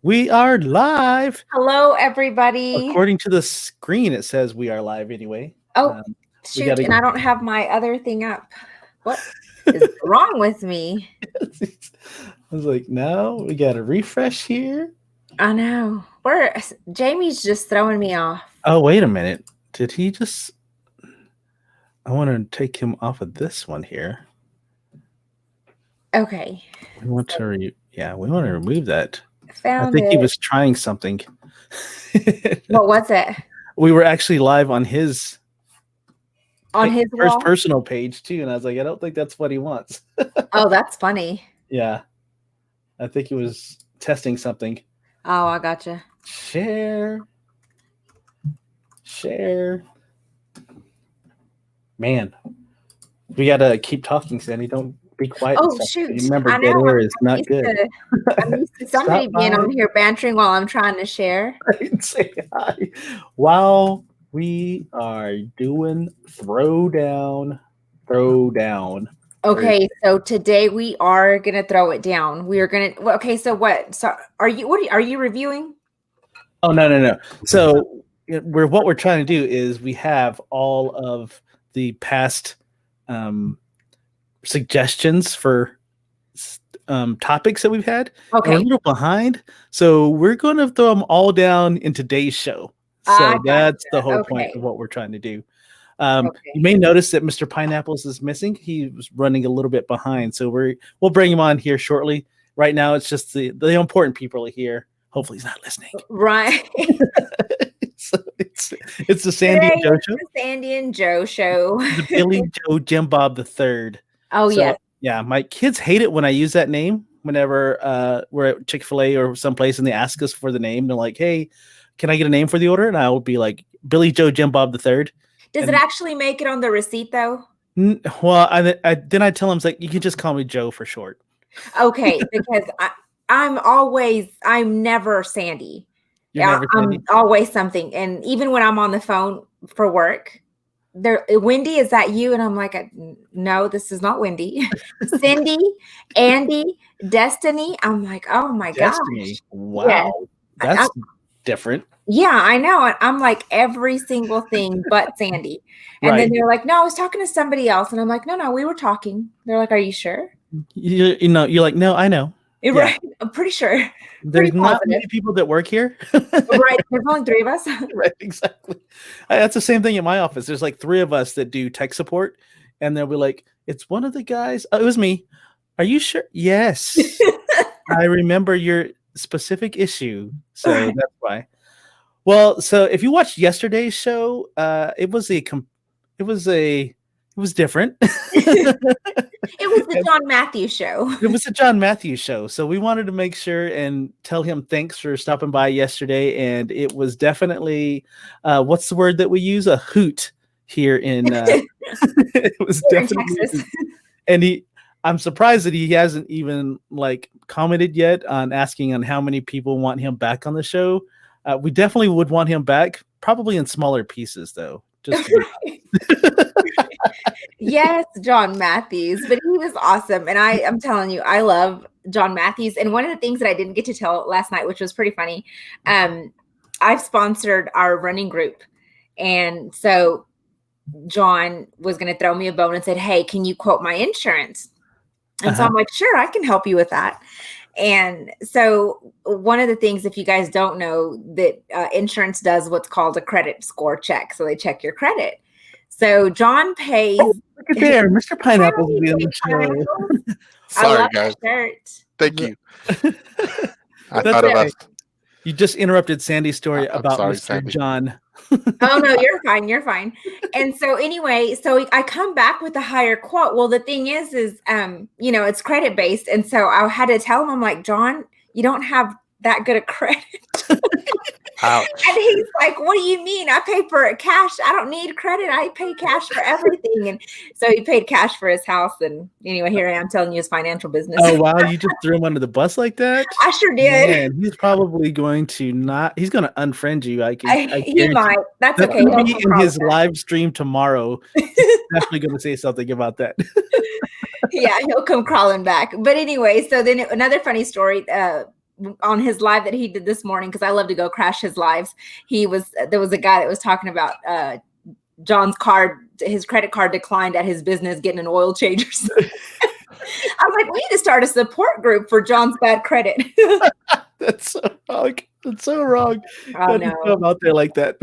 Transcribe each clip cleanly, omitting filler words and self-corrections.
We are live. Hello, everybody. According to the screen, it says we are live anyway. Oh, We shoot. gotta. And I don't have my other thing up. What is wrong with me? I was like, no, we got to refresh here. I know. Jamie's just throwing me off. Oh, wait a minute. Did he just? I want to take him off of this one here. Okay. We want to. We want to remove that. Found I think it. he was trying something. What was it? We were actually live on his his first wall? personal page too, and I was like, I don't think that's what he wants. Oh, that's funny. Yeah, I think he was testing something. Oh, I gotcha. Share. Man, we gotta keep talking, Sandy. Don't be quiet. Oh, shoot. Remember, I dead know. air is not good. I'm used to somebody being on here bantering while I'm trying to share. Say hi. While we are doing Throwdown. Okay, so today we are gonna throw it down. We are gonna. Okay, so what? So are you reviewing? Oh no. So what we're trying to do is we have all of the past suggestions for topics that we've had. Okay, and we're a little behind, so we're going to throw them all down in today's show. So that's the whole point of what we're trying to do. You may notice that Mr. Pineapples is missing. He was running a little bit behind, so we'll bring him on here shortly. Right now, it's just the important people are here. Hopefully, he's not listening. Right. So it's the Sandy and Joe show. The Sandy and Joe show. The Billy Joe Jim Bob the Third. Oh, yes. Yeah, my kids hate it when I use that name. Whenever we're at Chick-fil-A or someplace and they ask us for the name, they're like, "Hey, can I get a name for the order?" And I will be like, "Billy Joe Jim Bob the Third." Does it actually make it on the receipt though? Well, then I tell them, it's like, you can just call me Joe for short. Okay, because I'm never Sandy. I'm always something. And even when I'm on the phone for work, Wendy, is that you? And I'm like, no, this is not Wendy. Cindy, Andy, Destiny. I'm like, oh my gosh. Wow. Yes. That's different. Yeah, I know. I'm like every single thing but Sandy. And then they're like, no, I was talking to somebody else. And I'm like, no, we were talking. They're like, are you sure? You're like, no, I know. Right. Yeah. I'm pretty sure. There's not many people that work here. Right. There's only 3 of us. Right. Exactly. That's the same thing in my office. There's like 3 of us that do tech support. And they'll be like, it's one of the guys. Oh, it was me. Are you sure? Yes. I remember your specific issue. So that's why. Well, so if you watched yesterday's show, it was different. It was the John Matthews show. It was a John Matthews show. So we wanted to make sure and tell him thanks for stopping by yesterday. And it was definitely, what's the word that we use? A hoot here in, it was here definitely, in Texas. And I'm surprised that he hasn't even like commented yet on asking on how many people want him back on the show. We definitely would want him back, probably in smaller pieces though. Just Yes, John Matthews, but he was awesome. And I'm telling you, I love John Matthews. And one of the things that I didn't get to tell last night, which was pretty funny, I've sponsored our running group. And so John was going to throw me a bone and said, hey, can you quote my insurance? And so I'm like, sure, I can help you with that. And so one of the things, if you guys don't know, that insurance does what's called a credit score check. So they check your credit. So John pays. Oh, look at there, Mr. Pineapple will be on the show. Sorry, guys. Shirt. Thank you. I thought of us. You just interrupted Sandy's story about Mr. Sandy. John. Oh no, you're fine. You're fine. And so anyway, so I come back with a higher quote. Well, the thing is it's credit based. And so I had to tell him, I'm like, John, you don't have that good a credit. Ouch. And he's like, what do you mean? I pay for cash. I don't need credit. I pay cash for everything. And so he paid cash for his house. And anyway, here I am telling you his financial business. Oh, wow. You just threw him under the bus like that? I sure did. Man, he's probably going to he's going to unfriend you. He might. That's okay. Maybe in his live stream tomorrow, he's definitely going to say something about that. Yeah, he'll come crawling back. But anyway, so then another funny story. on his live that he did this morning, because I love to go crash his lives. There was a guy that was talking about John's his credit card declined at his business getting an oil change or something. I was like, we need to start a support group for John's bad credit. That's so wrong. That's so wrong. I know. Come out there like that.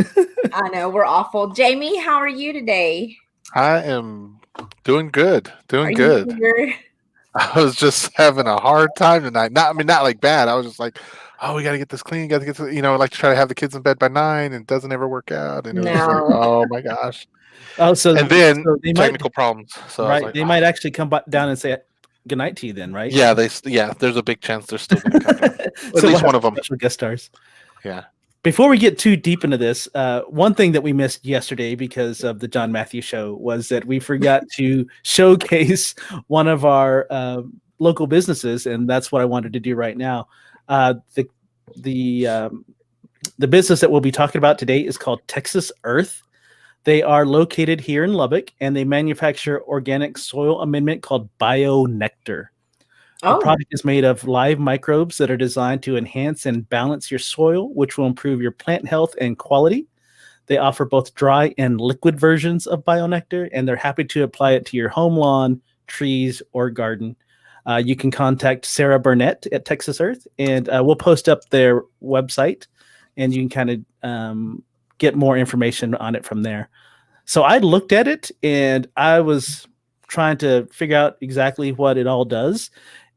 I know, we're awful. Jamie, how are you today? I am doing good. Doing Are good. you here? I was just having a hard time tonight. Not like bad. I was just like, oh, we got to get this clean. Got to get to, I like to try to have the kids in bed by 9, and it doesn't ever work out. And it was just like, oh my gosh. Oh, so and then they technical problems. So right, like, they might actually come down and say good night to you then, right? Yeah, there's a big chance they're still going to come down. At least one of them. Special guest stars. Yeah. Before we get too deep into this, one thing that we missed yesterday because of the John Matthews show was that we forgot to showcase one of our local businesses, and that's what I wanted to do right now. The business that we'll be talking about today is called Texas Earth. They are located here in Lubbock, and they manufacture organic soil amendment called BioNectar. The product is made of live microbes that are designed to enhance and balance your soil, which will improve your plant health and quality. They offer both dry and liquid versions of BioNectar, and they're happy to apply it to your home lawn, trees, or garden. You can contact Sarah Burnett at Texas Earth, and we'll post up their website, and you can kind of get more information on it from there. So I looked at it, and I was trying to figure out exactly what it all does.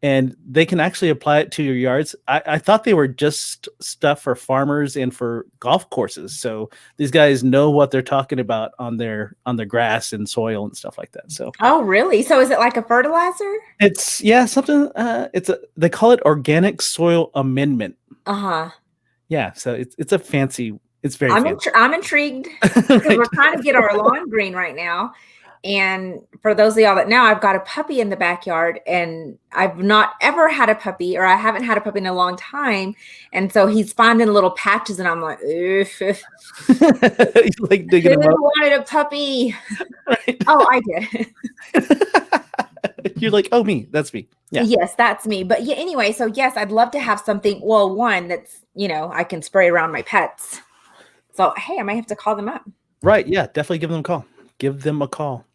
And they can actually apply it to your yards. I thought they were just stuff for farmers and for golf courses. So these guys know what they're talking about on their grass and soil and stuff like that. So really? So is it like a fertilizer? It's something. They call it organic soil amendment. Yeah. So it's a fancy. It's very. I'm intrigued because we're trying to get our lawn green right now. And for those of y'all that know, I've got a puppy in the backyard, and I've not ever had a puppy, or I haven't had a puppy in a long time. And so he's finding little patches, and I'm like, he's like digging them up. Who wanted a puppy? Right. Oh, I did. You're like, oh, me. That's me. Yeah. Yes, that's me. But yeah, anyway, so yes, I'd love to have something. Well, one that's, I can spray around my pets. So, hey, I might have to call them up. Right. Yeah, definitely give them a call. Give them a call.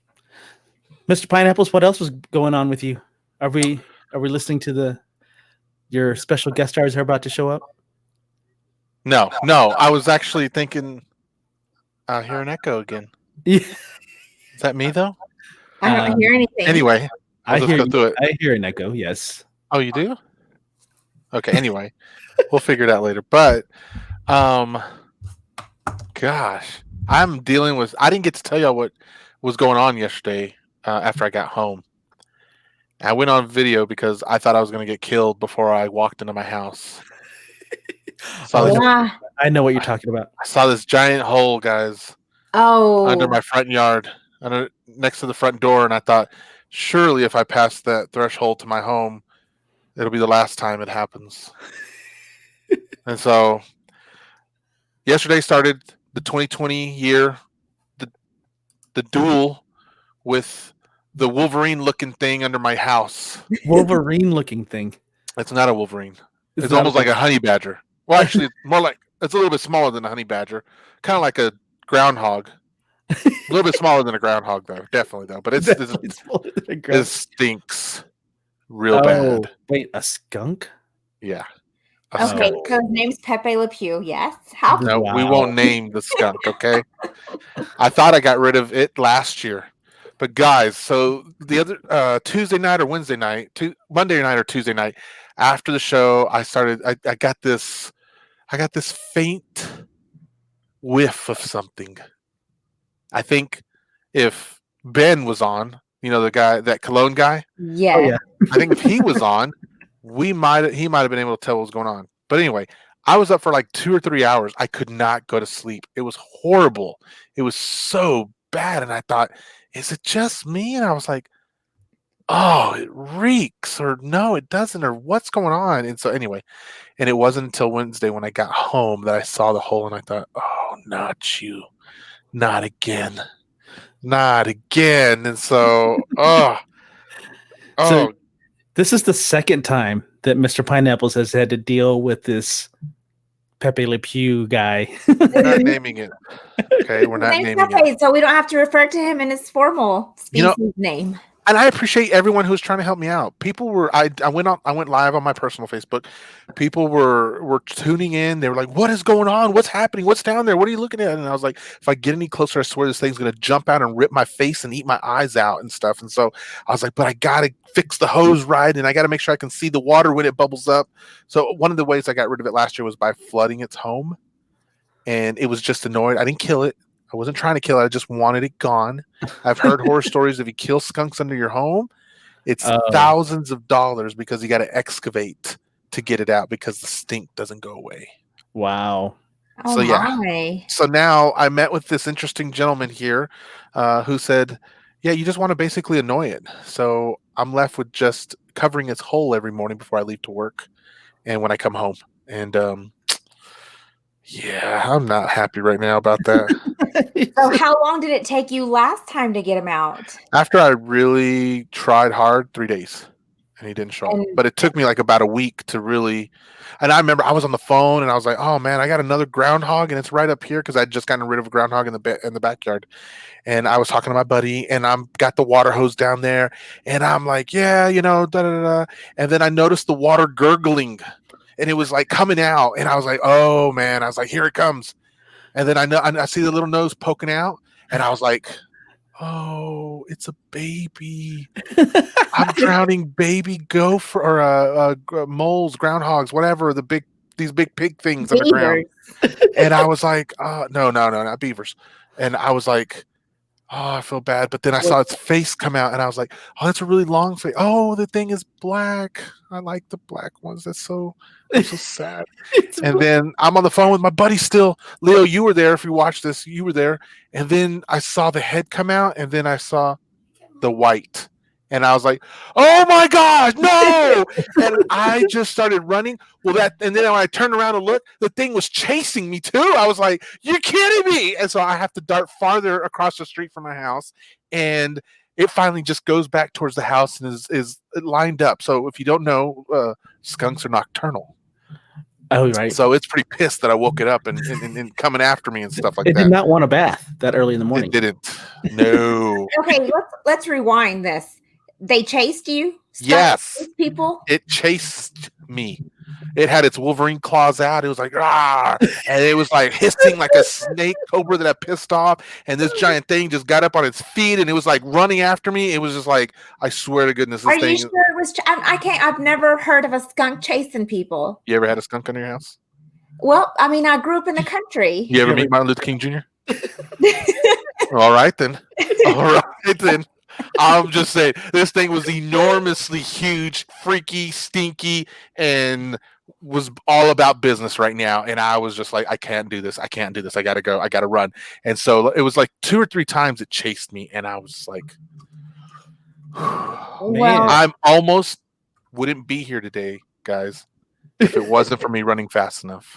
Mr. Pineapples, what else was going on with you? Are we listening to your special guest stars are about to show up? No. I was actually thinking I hear an echo again. Yeah. Is that me though? I don't hear anything. Anyway, I hear an echo, yes. Oh, you do? Okay, anyway. We'll figure it out later. But gosh, I'm dealing with I didn't get to tell y'all what was going on yesterday. After I got home, I went on video because I thought I was going to get killed before I walked into my house. I know what you're talking about. I saw this giant hole, guys. Under my front yard, next to the front door, and I thought, surely if I pass that threshold to my home, it'll be the last time it happens. And so, yesterday started the 2020 year, the duel with the Wolverine-looking thing under my house. Wolverine-looking thing. It's not a Wolverine. It's almost like a honey badger. Well, actually, it's more like it's a little bit smaller than a honey badger. Kind of like a groundhog. A little bit smaller than a groundhog, though. Definitely, though. But it stinks real bad. Wait, a skunk? Yeah. Okay, so his name's Pepe Le Pew. Yes. No, we won't name the skunk. Okay. I thought I got rid of it last year. But guys, so the other Tuesday night or Wednesday night, Monday night or Tuesday night, after the show, I got this faint whiff of something. I think if Ben was on, the guy, that cologne guy. Yeah. Oh, yeah. I think if he was on, he might have been able to tell what was going on. But anyway, I was up for like 2 or 3 hours. I could not go to sleep. It was horrible. It was so bad, and I thought, is it just me? And I was like, oh, it reeks, or no, it doesn't, or what's going on? And so anyway, and it wasn't until Wednesday when I got home that I saw the hole, and I thought, oh, not you. Not again. Not again. And so, So this is the second time that Mr. Pineapples has had to deal with this Pepe Le Pew guy. We're not naming it. Okay, we're not Name's naming Pepe, it. so we don't have to refer to him in his formal species name. And I appreciate everyone who's trying to help me out. People were I went live on my personal Facebook. People were tuning in. They were like, "What is going on? What's happening? What's down there? What are you looking at?" And I was like, "If I get any closer, I swear this thing's gonna jump out and rip my face and eat my eyes out and stuff." And so I was like, "But I gotta fix the hose right, and I gotta make sure I can see the water when it bubbles up." So one of the ways I got rid of it last year was by flooding its home, and it was just annoyed. I didn't kill it. I wasn't trying to kill it. I just wanted it gone. I've heard horror stories. If you kill skunks under your home, it's thousands of dollars because you got to excavate to get it out because the stink doesn't go away. Wow. So yeah. So now I met with this interesting gentleman here who said, yeah, you just want to basically annoy it. So I'm left with just covering its hole every morning before I leave to work and when I come home. And yeah, I'm not happy right now about that. So how long did it take you last time to get him out? After I really tried hard, 3 days, and he didn't show up. But it took me like about a week to really. And I remember I was on the phone and I was like, "Oh man, I got another groundhog and it's right up here," because I'd just gotten rid of a groundhog in the backyard. And I was talking to my buddy and I'm got the water hose down there and I'm like, "Yeah, da da da." And then I noticed the water gurgling. And it was like coming out, and I was like, "Oh man!" I was like, "Here it comes!" And then I see the little nose poking out, and I was like, "Oh, it's a baby! I'm drowning baby gopher or moles, groundhogs, whatever these big pig things on the ground." And I was like, "No, not beavers." And I was like, "Oh, I feel bad." But then I saw its face come out, and I was like, "Oh, that's a really long face. Oh, the thing is black. I like the black ones. That's so." I'm so sad. And then I'm on the phone with my buddy still. Leo, you were there. If you watched this, you were there. And then I saw the head come out, and then I saw the white. And I was like, "Oh my gosh, no!" And I just started running. And then when I turned around and looked, the thing was chasing me too. I was like, "You're kidding me!" And so I have to dart farther across the street from my house. And it finally just goes back towards the house and is lined up. So if you don't know, skunks are nocturnal. Oh, right. So it's pretty pissed that I woke it up and coming after me and stuff like that. It did not want a bath that early in the morning. It didn't. No. Okay, let's rewind this. They chased you? Yes. People? It chased me. It had its Wolverine claws out. It was like, "Ah!" And it was like hissing like a snake cobra that I pissed off. And this giant thing just got up on its feet and it was like running after me. It was just like, I swear to goodness, this thing. Are you sure it was? I've never heard of a skunk chasing people. You ever had a skunk under your house? Well, I mean, I grew up in the country. You ever meet Martin Luther King Jr.? All right then. I'm just saying, this thing was enormously huge, freaky, stinky, and was all about business right now. And I was just like, I can't do this. I gotta go. I gotta run. And so it was like 2 or 3 times it chased me, and I was like, well, I'm almost wouldn't be here today, guys, if it wasn't for me running fast enough.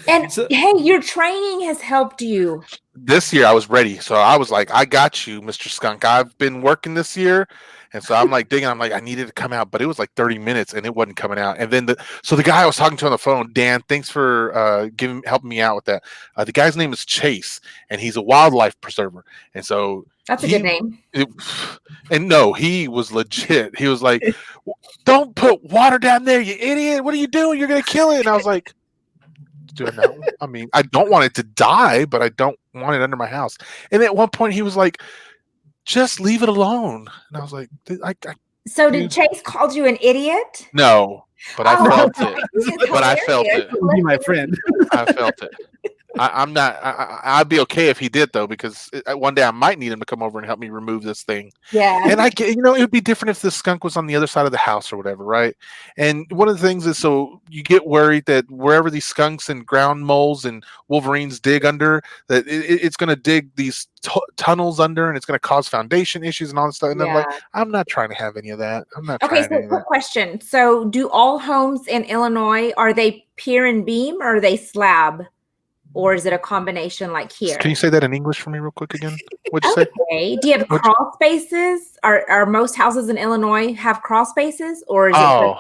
And hey, your training has helped you. This year I was ready. So I was like, I got you, Mr. Skunk. I've been working this year. And so I'm like digging. I'm like, I needed to come out, but it was like 30 minutes and it wasn't coming out. And then the guy I was talking to on the phone, Dan, thanks for helping me out with that. The guy's name is Chase, and he's a wildlife preserver. And so that's a good name. And no, he was legit. He was like, "Don't put water down there, you idiot. What are you doing? You're going to kill it." And I was like, I mean, I don't want it to die, but I don't want it under my house. And at one point he was like, "Just leave it alone." And I was like, So did Chase called you an idiot? No, but I felt it. But I felt it. Be my friend. I felt it. I'm not. I'd be okay if he did though, because one day I might need him to come over and help me remove this thing. Yeah. And it would be different if the skunk was on the other side of the house or whatever, right? And one of the things is, so you get worried that wherever these skunks and ground moles and wolverines dig under, that it's going to dig these tunnels under, and it's going to cause foundation issues and all this stuff. And I'm like, I'm not trying to have any of that. I'm not. Okay, so quick question: so, do all homes in Illinois, are they pier and beam, or are they slab? Or is it a combination like here? Can you say that in English for me real quick again? What'd you say? Do you have crawl spaces? Are most houses in Illinois have crawl spaces? Or is it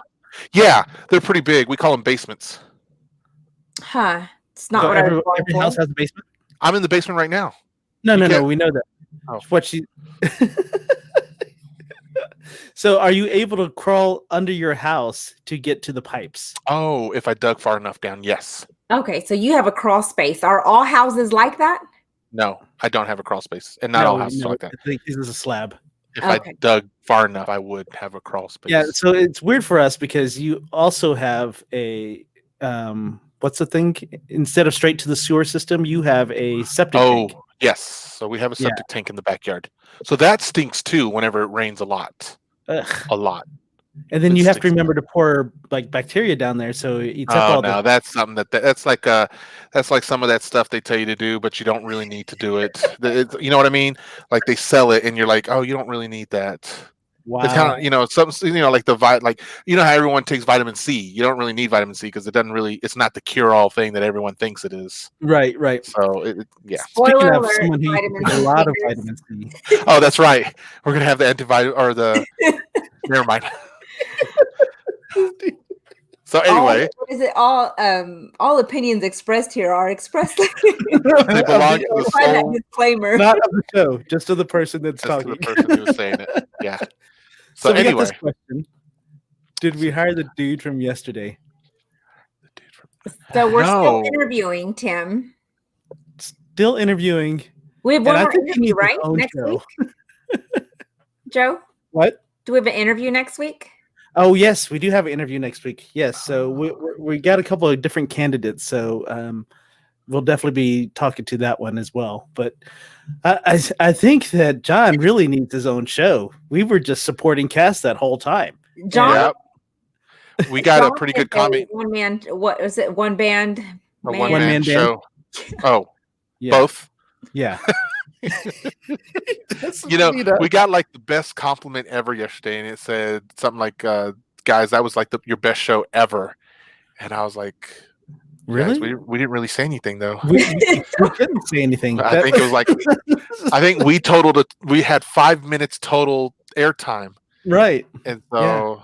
Yeah, they're pretty big. We call them basements. Huh. It's not So what I was going every for. house has a basement. I'm in the basement right now. No, You no, no. can't- We know that. Oh. What she. So, are you able to crawl under your house to get to the pipes? Oh, if I dug far enough down, yes. Okay, so you have a crawl space. Are all houses like that? No, I don't have a crawl space, and not all houses are like that. I think this is a slab. If I Okay. dug far enough, I would have a crawl space. Yeah, so it's weird for us because you also have a what's the thing? Instead of straight to the sewer system, you have a septic tank. Oh, yes. So we have a Yeah. septic tank in the backyard. So that stinks too whenever it rains a lot. Ugh. A lot. And then It you have to stinks. remember to pour like bacteria down there, so it eats up Oh all no, the. that's something that's like some of that stuff they tell you to do, but you don't really need to do it. You know what I mean? Like they sell it, and you're like, oh, you don't really need that. It's kind Wow. of like like how everyone takes vitamin C. You don't really need vitamin C because it's not the cure all thing that everyone thinks it is. Right, right. So yeah. Spoiler Speaking of alert, someone who vitamin eats a C lot of haters. vitamin C. Oh, that's right. We're gonna have the antivitamin or the. Never mind. So anyway, what is it? All opinions expressed here are expressed. they belong to the Find that soul, disclaimer. Not of the show, just of the person that's just to talking. the person who was saying it. Yeah. So So we got anyway, this question. Did we hire the dude from yesterday? So we're still No. interviewing Tim. Still interviewing. We have And one I more think he interview, needs his right? own Next show. week, Joe. What? Do we have an interview next week? Oh yes, we do have an interview next week. Yes, so we got a couple of different candidates. So we'll definitely be talking to that one as well. But I think that John really needs his own show. We were just supporting Cass that whole time. John. Yeah. We got John a pretty is good comment. One man. What is it? One band. A man. one-man One-man band. show. Oh, Yeah. both. Yeah. We got like the best compliment ever yesterday, and it said something like, "Guys, that was like your best show ever." And I was like, Really? Guys, we didn't really say anything though. we couldn't say anything. I think it was like, I think we had 5 minutes total airtime, right. and so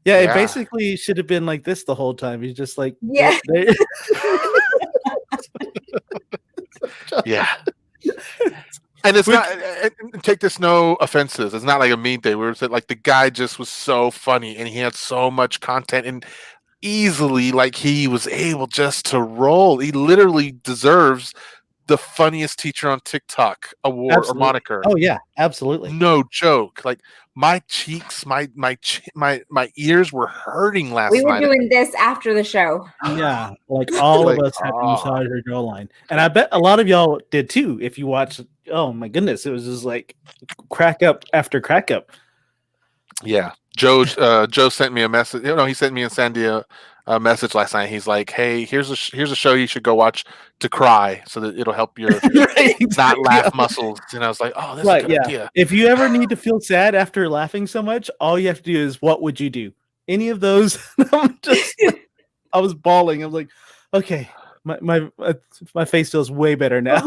Yeah, it Yeah. basically should have been like this the whole time. He's just like, Yeah. yeah. And it's not. Take this no offenses. It's not like a mean thing. We were saying like the guy just was so funny, and he had so much content, and easily like he was able just to roll. He literally deserves the funniest teacher on TikTok award Absolutely. or moniker. Oh yeah, absolutely. No joke. Like my cheeks, my ears were hurting last We were night. doing this after the show. Yeah, like all Like, of us had to massage her jawline, and I bet a lot of y'all did too. If you watched, oh my goodness, it was just like crack up after crack up. Yeah, Joe sent me a message. He sent me and Sandy a message last night. He's like, "Hey, here's a show you should go watch to cry, so that it'll help your Right, not laugh muscles." And I was like, "Oh, that's a good idea." If you ever need to feel sad after laughing so much, all you have to do is, what would you do? Any of those? I was bawling. I was like, okay, my face feels way better now.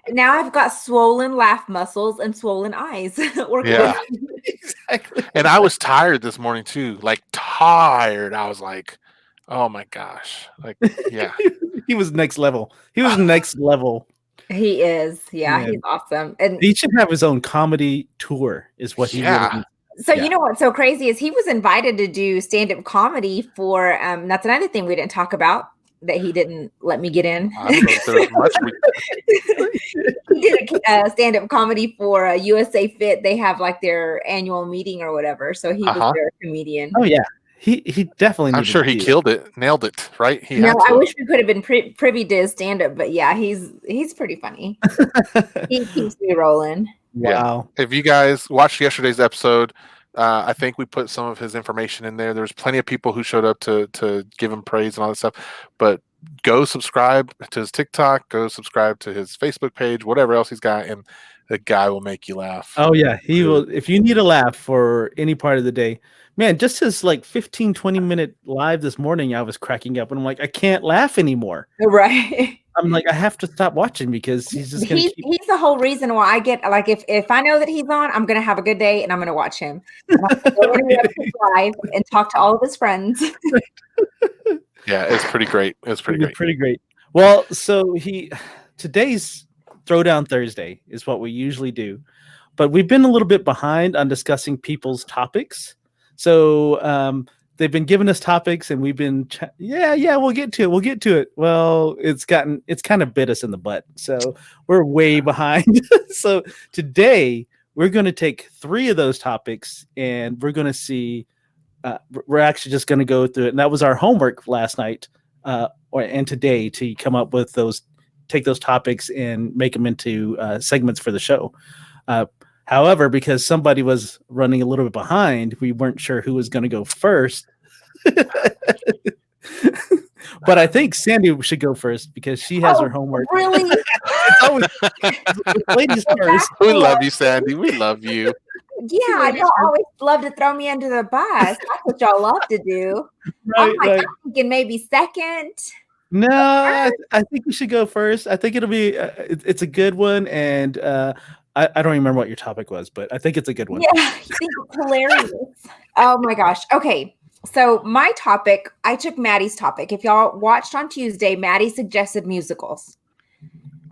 Now I've got swollen laugh muscles and swollen eyes. Yeah. Exactly. And I was tired this morning too. Like tired. I was like, "Oh my gosh!" Like, yeah. He was next level. He was next level. He is. Yeah, Yeah. he's awesome. And He should have his own comedy tour. Is what he really needs. so Yeah. you know what's so crazy is he was invited to do stand-up comedy for that's another thing we didn't talk about that he didn't let me get in. I don't know if there was much He did a stand-up comedy for USA Fit. They have like their annual meeting or whatever. So he was their comedian. Oh yeah, he definitely. I'm sure he killed it, nailed it, right? He had No, I to. wish we could have been privy to his stand-up, but yeah, he's pretty funny. He keeps me rolling. Wow. If you guys watched yesterday's episode, I think we put some of his information in there. There's plenty of people who showed up to give him praise and all that stuff. But go subscribe to his TikTok, go subscribe to his Facebook page, whatever else he's got, and The guy will make you laugh. Oh yeah, he will. If you need a laugh for any part of the day, man, just his like 15-20 minute live this morning, I was cracking up and I'm like, I can't laugh anymore. Right. I'm like, I have to stop watching because he's just gonna keep. He's the whole reason why I get like if I know that he's on, I'm gonna have a good day and I'm gonna watch him. And I'm gonna go interrupt his live and talk to all of his friends. Yeah, it's pretty great. It's pretty great. Pretty great. Well, so today's Throwdown Thursday is what we usually do, but we've been a little bit behind on discussing people's topics. So they've been giving us topics, and we've been we'll get to it. Well, it's kind of bit us in the butt, so we're way behind. So today we're going to take 3 of those topics, and we're going to see. We're actually just going to go through it, and that was our homework last night, and today to come up with take those topics and make them into segments for the show. However, because somebody was running a little bit behind, we weren't sure who was going to go first. But I think Sandy should go first because she has her homework. Really? It's always ladies first. We love you, Sandy. We love you. Yeah, y'all always love to throw me under the bus. That's what y'all love to do. Right. I'm thinking maybe second. No, I think you should go first. I think it'll be it's a good one, and I don't remember what your topic was, but I think it's a good one. Yeah, I think it's hilarious. Oh my gosh. Okay. So my topic, I took Maddie's topic. If y'all watched on Tuesday, Maddie suggested musicals.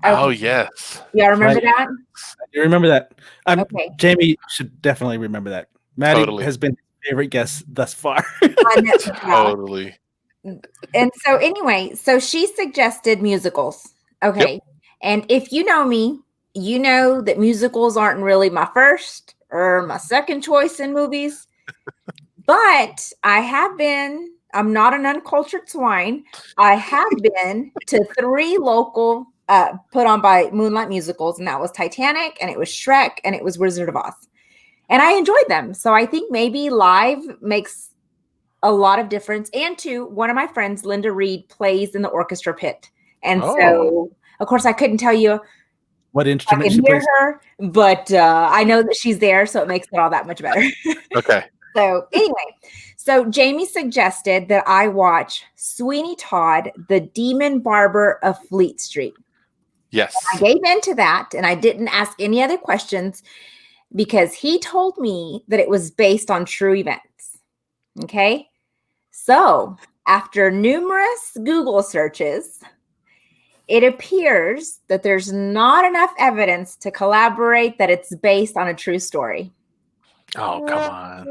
Okay. Oh, yes. Y'all remember that? You remember that? Okay. Jamie should definitely remember that. Maddie has been my favorite guest thus far. Totally. And so anyway, so she suggested musicals. Okay. Yep. And if you know me, you know that musicals aren't really my first or my second choice in movies. But I'm not an uncultured swine. I have been to 3 local put on by Moonlight musicals, and that was Titanic, and it was Shrek, and it was Wizard of Oz. And I enjoyed them. So I think maybe live makes a lot of difference. And 2, one of my friends, Linda Reed, plays in the orchestra pit. And so, of course, I couldn't tell you what instrument I can hear her, but I know that she's there, so it makes it all that much better. Okay. So anyway, Jamie suggested that I watch Sweeney Todd, the Demon Barber of Fleet Street. Yes. And I gave in to that, and I didn't ask any other questions because he told me that it was based on true events. Okay. So after numerous Google searches, it appears that there's not enough evidence to collaborate that it's based on a true story. Oh, come on.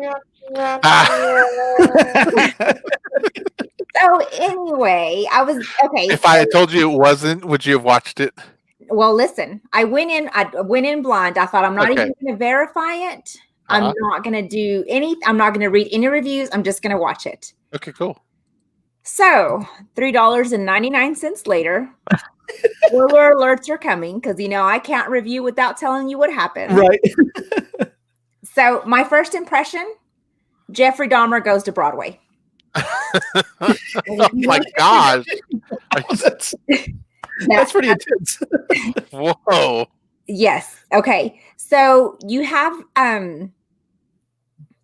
So anyway, okay. If I had told you it wasn't, would you have watched it? Well, in blind. I thought I'm not even going to verify it. I'm not going to do I'm not going to read any reviews. I'm just going to watch it. Okay, cool. So $3.99 later, spoiler alerts are coming because I can't review without telling you what happened. Right. So my first impression, Jeffrey Dahmer goes to Broadway. Oh my gosh. That's pretty intense. Whoa. Yes. Okay. So you have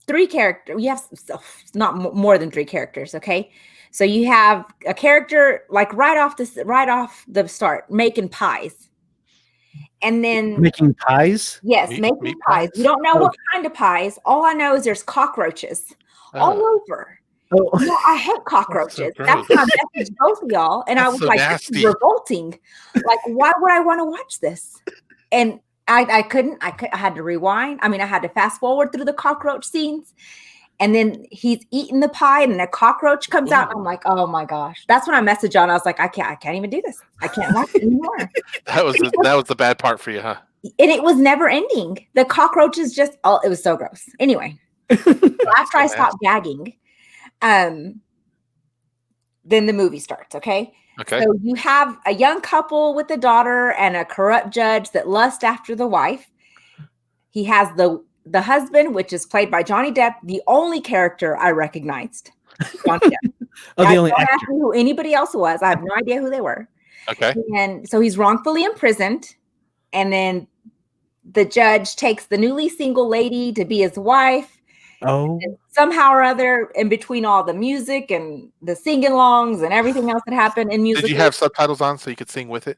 3 characters. You have not more than 3 characters. Okay. So you have a character like right off the start making pies. And then making pies? Yes, making pies. You don't know what kind of pies. All I know is there's cockroaches all over. Oh. I hate cockroaches. That's my message to both of y'all. And I was like, nasty. This is revolting. Like, why would I want to watch this? And I couldn't. I had to rewind. I mean, I had to fast forward through the cockroach scenes. And then he's eating the pie, and then a cockroach comes out. And I'm like, oh my gosh! That's when I messaged on. I was like, I can't even do this. I can't watch it anymore. That was the bad part for you, huh? And it was never ending. The cockroaches it was so gross. Anyway, after I stopped gagging, then the movie starts. Okay. So you have a young couple with a daughter and a corrupt judge that lust after the wife. He has the husband, which is played by Johnny Depp, the only character I recognized. Johnny Depp. The only actor. Don't ask me who anybody else was. I have no idea who they were. Okay. And so he's wrongfully imprisoned. And then the judge takes the newly single lady to be his wife. Oh, And somehow or other, in between all the music and the sing-alongs and everything else that happened in music. Did you have subtitles on so you could sing with it?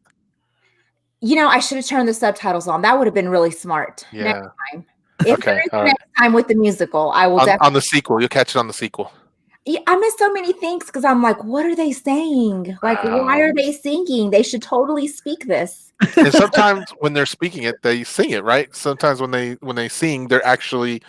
I should have turned the subtitles on. That would have been really smart. Yeah. Next time. If Okay, there is all right. next time with the musical, I will definitely. On the sequel, you'll catch it on the sequel. Yeah, I miss so many things because I'm like, what are they saying? Like, why are they singing? They should totally speak this. And sometimes when they're speaking it, they sing it, right? Sometimes when they sing, they're actually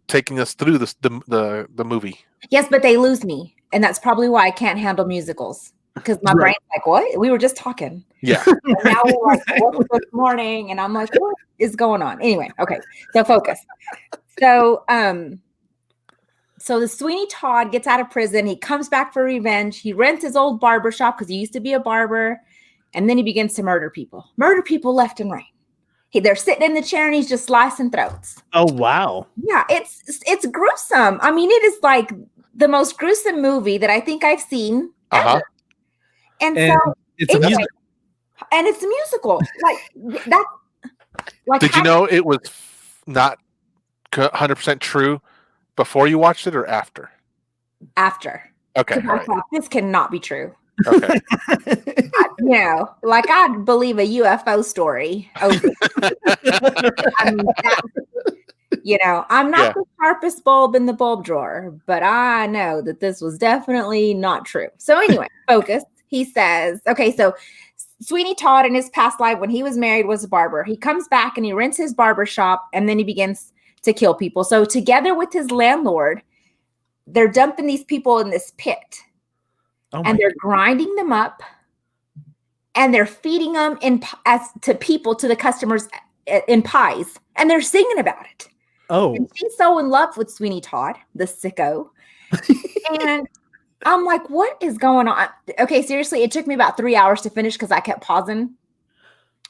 taking us through the movie. Yes, but they lose me, and that's probably why I can't handle musicals because my brain's like, what? We were just talking. Yeah. And now we're like, what this morning? And I'm like, what is going on? Anyway, okay, so focus. So, so the Sweeney Todd gets out of prison. He comes back for revenge. He rents his old barber shop because he used to be a barber. And then he begins to murder people left and right. They're sitting in the chair and he's just slicing throats. Oh, wow. Yeah, it's gruesome. I mean, it is like the most gruesome movie that I think I've seen ever. And so it's anyway, and it's a musical. Like that. Like, did you know it was not 100% true before you watched it or after? After. Okay. I thought, this cannot be true. Okay. Like I'd believe a UFO story. I mean, I'm not the sharpest bulb in the bulb drawer, but I know that this was definitely not true. So anyway, focus. He says, okay, so Sweeney Todd in his past life when he was married was a barber. He comes back and he rents his barber shop and then he begins to kill people. So together with his landlord, they're dumping these people in this pit. And they're grinding them up and they're feeding them to the customers in pies. And they're singing about it. Oh. And she's so in love with Sweeney Todd, the sicko. And I'm like, what is going on? Okay, seriously, it took me about 3 hours to finish because I kept pausing.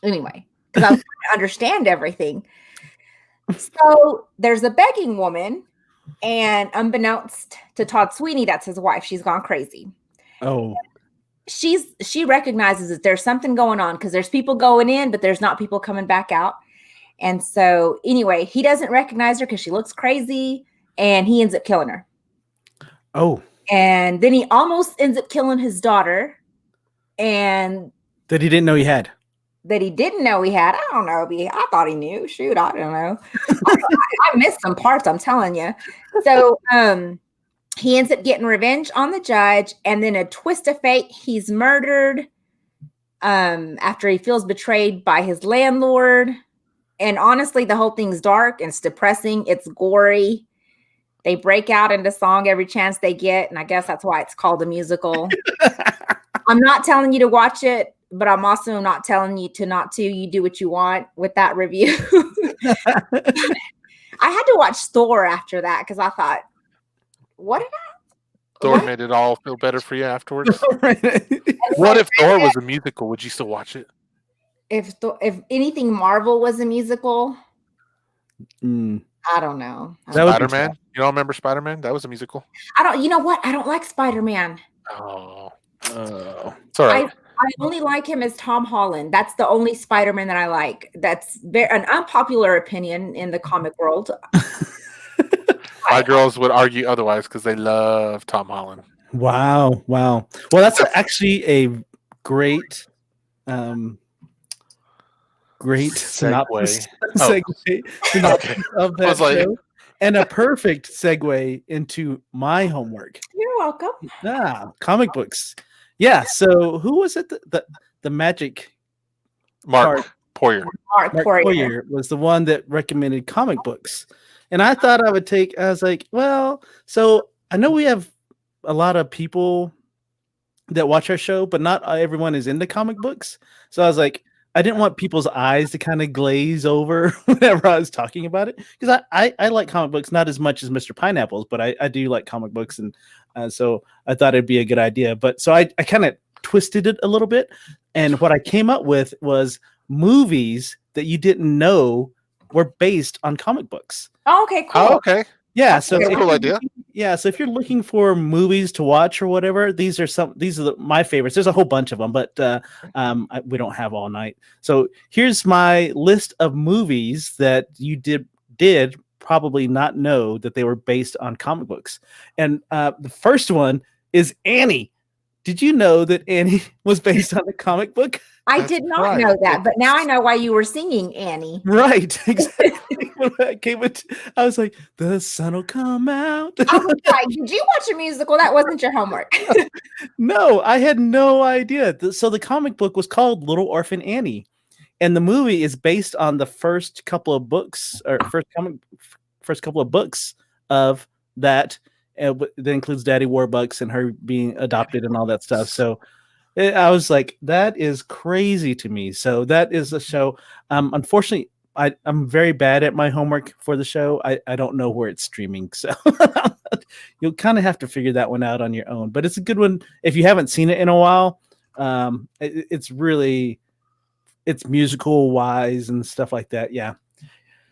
Anyway, because I was trying to understand everything. So there's a begging woman. And unbeknownst to Todd Sweeney, that's his wife. She's gone crazy. Oh, she recognizes that there's something going on because there's people going in, but there's not people coming back out. And so anyway, he doesn't recognize her because she looks crazy and he ends up killing her. Oh, and then he almost ends up killing his daughter. And that he didn't know he had. I don't know. I thought he knew. Shoot, I don't know. I missed some parts, I'm telling you. So, he ends up getting revenge on the judge, and then a twist of fate, he's murdered after he feels betrayed by his landlord. And honestly, the whole thing's dark and it's depressing. It's gory. They break out into song every chance they get, and I guess that's why it's called a musical. I'm not telling you to watch it, but I'm also not telling you to not to. You do what you want with that review. I had to watch Thor after that because I thought, Thor made it all feel better for you afterwards. What if Thor was a musical? Would you still watch it? If anything Marvel was a musical, I don't know. Spider-Man? You don't remember Spider-Man? That was a musical. You know what? I don't like Spider-Man. Oh. It's all right. I only like him as Tom Holland. That's the only Spider-Man that I like. That's an unpopular opinion in the comic world. My girls would argue otherwise because they love Tom Holland. Wow. Well, that's actually a great segue. Segue of that show, and a perfect segue into my homework. You're welcome. Comic books. Yeah. So who was it? The magic Mark Poirier. Mark Poirier was the one that recommended comic books. And I thought I was like, well, so I know we have a lot of people that watch our show, but not everyone is into comic books. So I was like, I didn't want people's eyes to kind of glaze over whenever I was talking about it. Because I like comic books, not as much as Mr. Pineapples, but I do like comic books. And so I thought it'd be a good idea. But so I kind of twisted it a little bit. And what I came up with was movies that you didn't know were based on comic books. Oh, okay, cool. Oh, okay. Yeah, that's a cool idea. Yeah, so if you're looking for movies to watch or whatever, these are my favorites. There's a whole bunch of them, but we don't have all night. So here's my list of movies that you did probably not know that they were based on comic books. And the first one is Annie. Did you know that Annie was based on a comic book? I did not know that, but now I know why you were singing Annie. Right, exactly. When I came in, I was like, the sun will come out. I was like, did you watch a musical? That wasn't your homework. No, I had no idea. So the comic book was called Little Orphan Annie, and the movie is based on the first couple of books, or first couple of books of that. That includes Daddy Warbucks and her being adopted and all that stuff. So I was like, that is crazy to me. So that is a show. Unfortunately, I'm very bad at my homework for the show. I don't know where it's streaming. So you'll kind of have to figure that one out on your own. But it's a good one. If you haven't seen it in a while, it's musical wise and stuff like that. Yeah.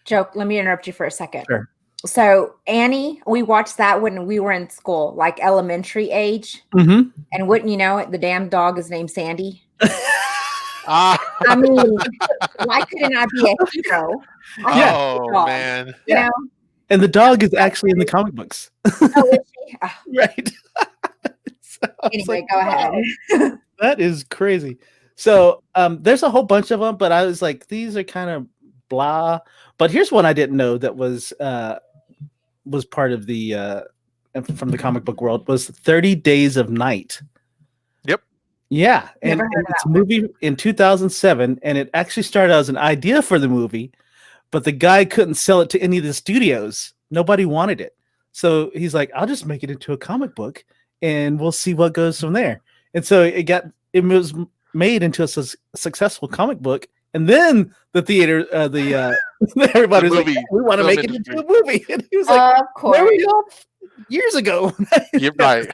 Joke, let me interrupt you for a second. Sure. So Annie, we watched that when we were in school, like elementary age. Mm-hmm. And wouldn't you know it, the damn dog is named Sandy. I mean, why couldn't I be a hero? Man. You know? And the dog is actually in the comic books. Oh, is she? Oh. Right. Anyway, go ahead. That is crazy. So there's a whole bunch of them, but I was like, these are kind of blah. But here's one I didn't know that was part of the from the comic book world, was 30 Days of Night. Yep. Yeah. And it's a movie in 2007, and it actually started out as an idea for the movie, but the guy couldn't sell it to any of the studios. Nobody wanted it. So he's like, I'll just make it into a comic book and we'll see what goes from there. And so it was made into a successful comic book. And then the theater, everybody was like, hey, we want to make it into a movie. And he was like, where were you years ago? You're right.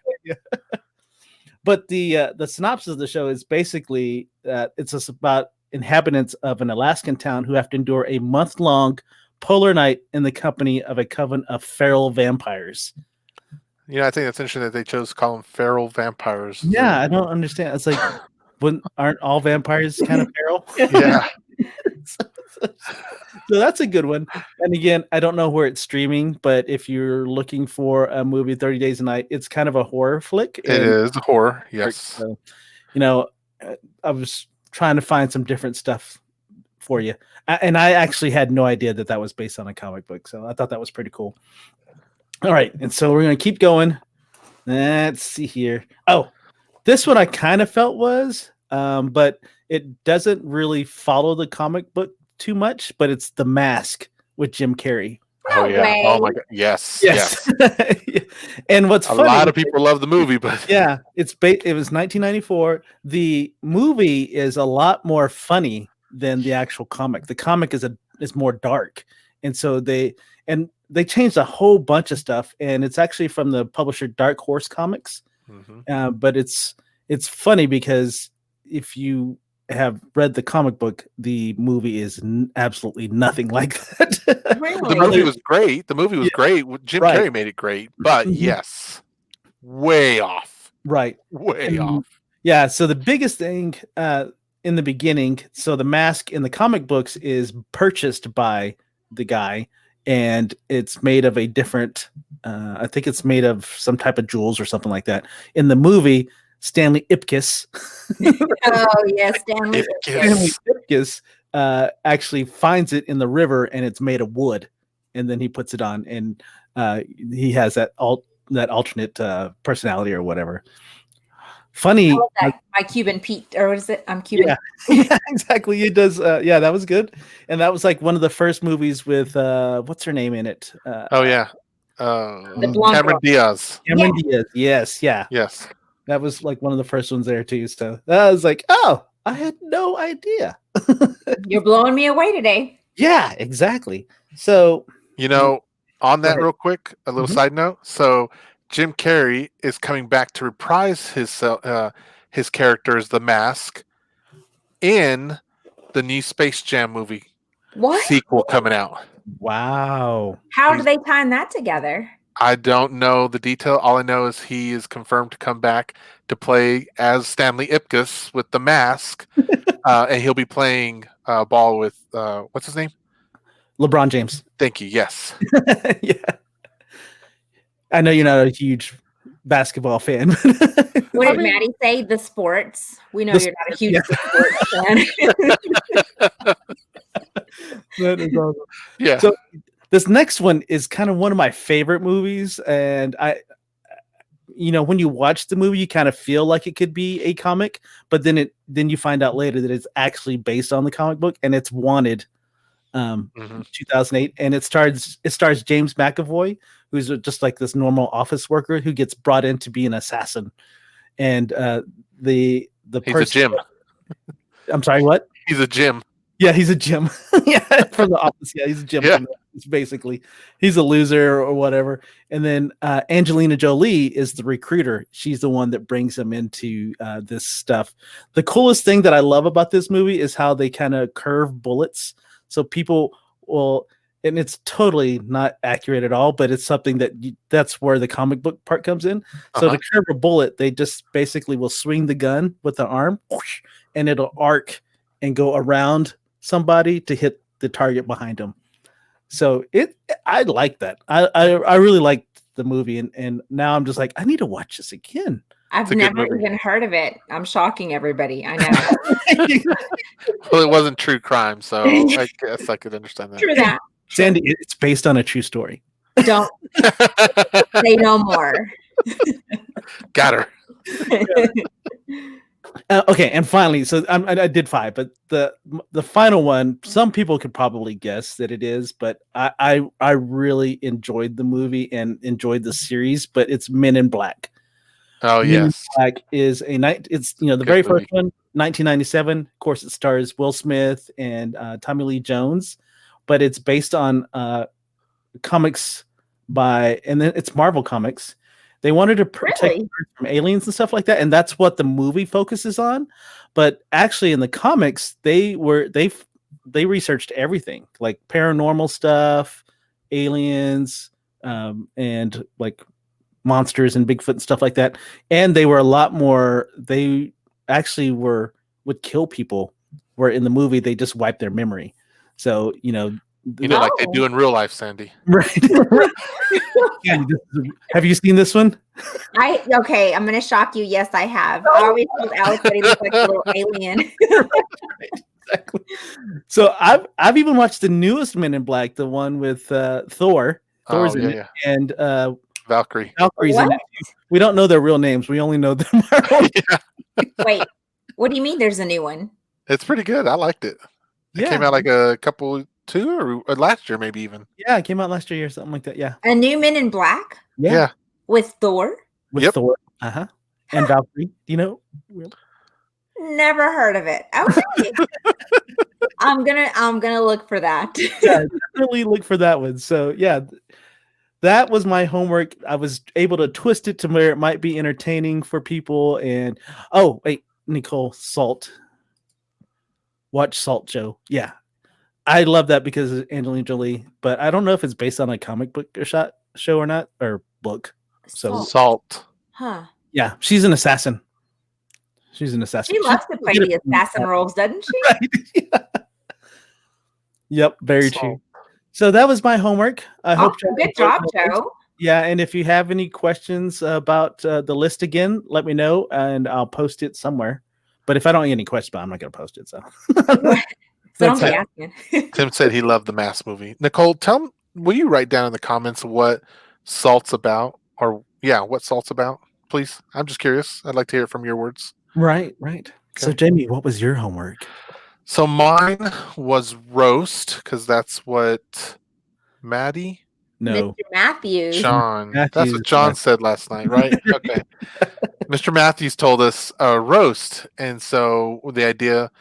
But the synopsis of the show is basically it's about inhabitants of an Alaskan town who have to endure a month-long polar night in the company of a coven of feral vampires. Yeah, I think that's interesting that they chose to call them feral vampires. Yeah, I don't understand. It's like, aren't all vampires kind of feral? Yeah. So that's a good one. And again, I don't know where it's streaming, but if you're looking for a movie, 30 Days a Night, it's kind of a horror flick. It is horror, yes. So, I was trying to find some different stuff for you. And I actually had no idea that was based on a comic book. So I thought that was pretty cool. All right. And so we're going to keep going. Let's see here. Oh, this one I kind of felt was, but it doesn't really follow the comic book too much, but it's The Mask with Jim Carrey. Oh, yeah. Way. Oh, my God. Yes. And what's funny, a lot of people love the movie, but yeah, it was 1994. The movie is a lot more funny than the actual comic. The comic is more dark. And so they changed a whole bunch of stuff, and it's actually from the publisher Dark Horse Comics. Mm-hmm. But it's funny because if you have read the comic book, the movie is absolutely nothing like that. Really? The movie was great. Great. Jim Carrey made it great, but yes, way off. Right. Way off. Yeah. So the biggest thing in the beginning, so the mask in the comic books is purchased by the guy, and it's made of a different, I think it's made of some type of jewels or something like that. In the movie, Stanley Ipkiss. Oh, yes, Stanley Ipkiss actually finds it in the river, and it's made of wood, and then he puts it on, and he has that alternate personality or whatever. Funny. My Cuban Pete, or what is it? I'm Cuban. Yeah, exactly. It does. Yeah, that was good, and that was like one of the first movies with what's her name in it? Cameron Diaz. Cameron Diaz. Yes. Yeah. Yes. That was like one of the first ones there too. So I was like, oh, I had no idea. You're blowing me away today. Yeah, exactly. So, on that real quick, a little side note. So Jim Carrey is coming back to reprise his character as the Mask in the new Space Jam movie. What? Sequel coming out. Wow. How do they tie that together? I don't know the detail. All I know is he is confirmed to come back to play as Stanley Ipkiss with the mask, and he'll be playing ball with what's his name? LeBron James. Thank you. Yes. Yeah. I know you're not a huge basketball fan. What did Maddie say? The sports. We know you're not a huge sports fan. That is awesome. Yeah. So this next one is kind of one of my favorite movies, and when you watch the movie, you kind of feel like it could be a comic, but then you find out later that it's actually based on the comic book, and it's Wanted, 2008, and it stars James McAvoy, who's just like this normal office worker who gets brought in to be an assassin, and the He's person. a Jim. I'm sorry, what? He's a Jim. Yeah, he's a Jim. Yeah, from The Office. Yeah, he's a Jim. Yeah. From The Office, basically, he's a loser or whatever. And then Angelina Jolie is the recruiter. She's the one that brings him into this stuff. The coolest thing that I love about this movie is how they kind of curve bullets. So people will, and it's totally not accurate at all, but it's something that's where the comic book part comes in. So to curve a bullet, they just basically will swing the gun with the arm, and it'll arc and go around somebody to hit the target behind them. So I like that. I really liked the movie, and now I'm just like, I need to watch this again. I've never even heard of it. I'm shocking everybody. I know. Well, it wasn't true crime, so I guess I could understand that. True that. Sandy, it's based on a true story. Don't say no more. Got her. Okay, and finally, so I did 5, but the final one, some people could probably guess that it is, but I really enjoyed the movie and enjoyed the series. But it's Men in Black. Oh Men yes, in Black is it's the very first one, 1997. Of course, it stars Will Smith and Tommy Lee Jones, but it's based on comics and then it's Marvel Comics. They wanted to protect from aliens and stuff like that, and that's what the movie focuses on. But actually, in the comics, they researched everything, like paranormal stuff, aliens, and like monsters and Bigfoot and stuff like that. And they were a lot more. They actually would kill people. Where in the movie they just wipe their memory. So like they do in real life, Sandy. Right. Have you seen this one? Okay, I'm gonna shock you. Yes, I have. I always told Alex that he looked like a little alien. Right, exactly. So I've even watched the newest Men in Black, the one with Thor. Thor's in it, and Valkyrie. Valkyrie's in it. We don't know their real names. We only know them. Wait, what do you mean? There's a new one? It's pretty good. I liked it. It came out like a couple. 2 or last year, maybe even. Yeah, it came out last year or something like that. Yeah. A new Men in Black? Yeah. With Thor? With Thor. And Valkyrie. Do you know? Never heard of it. Okay. I'm gonna look for that. Yeah, definitely look for that one. So yeah, that was my homework. I was able to twist it to where it might be entertaining for people. And oh wait, Nicole, Salt. Watch Salt, Joe. Yeah. I love that because of Angelina Jolie, but I don't know if it's based on a comic book or show or not, or book. So Salt. Huh. Yeah, she's an assassin. She loves to play the assassin roles, doesn't she? Right. Yeah. Yep, very true. So that was my homework. I hope. Good job, Joe. Yeah, and if you have any questions about the list again, let me know, and I'll post it somewhere. But if I don't get any questions, I'm not going to post it. So. So don't be asking. Tim said he loved the Mask movie. Nicole, will you write down in the comments what Salt's about? Or, what Salt's about, please? I'm just curious. I'd like to hear it from your words. Right. Okay. So, Jamie, what was your homework? So mine was roast, because that's what Maddie? No. Mr. Matthews. John. That's what John said last night, right? Okay. Mr. Matthews told us roast. And so the idea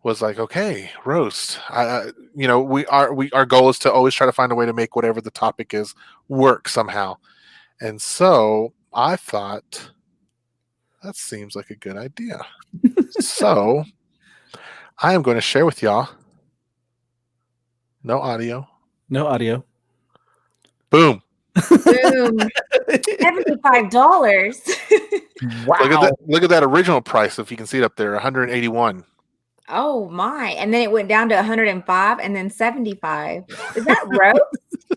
was like, okay, roast. Our goal is to always try to find a way to make whatever the topic is work somehow. And so I thought that seems like a good idea. So I am going to share with y'all. No audio. No audio. Boom. Boom. $75. Wow. Look at that original price. If you can see it up there, 181. Oh my. And then it went down to 105 and then 75. Is that roast?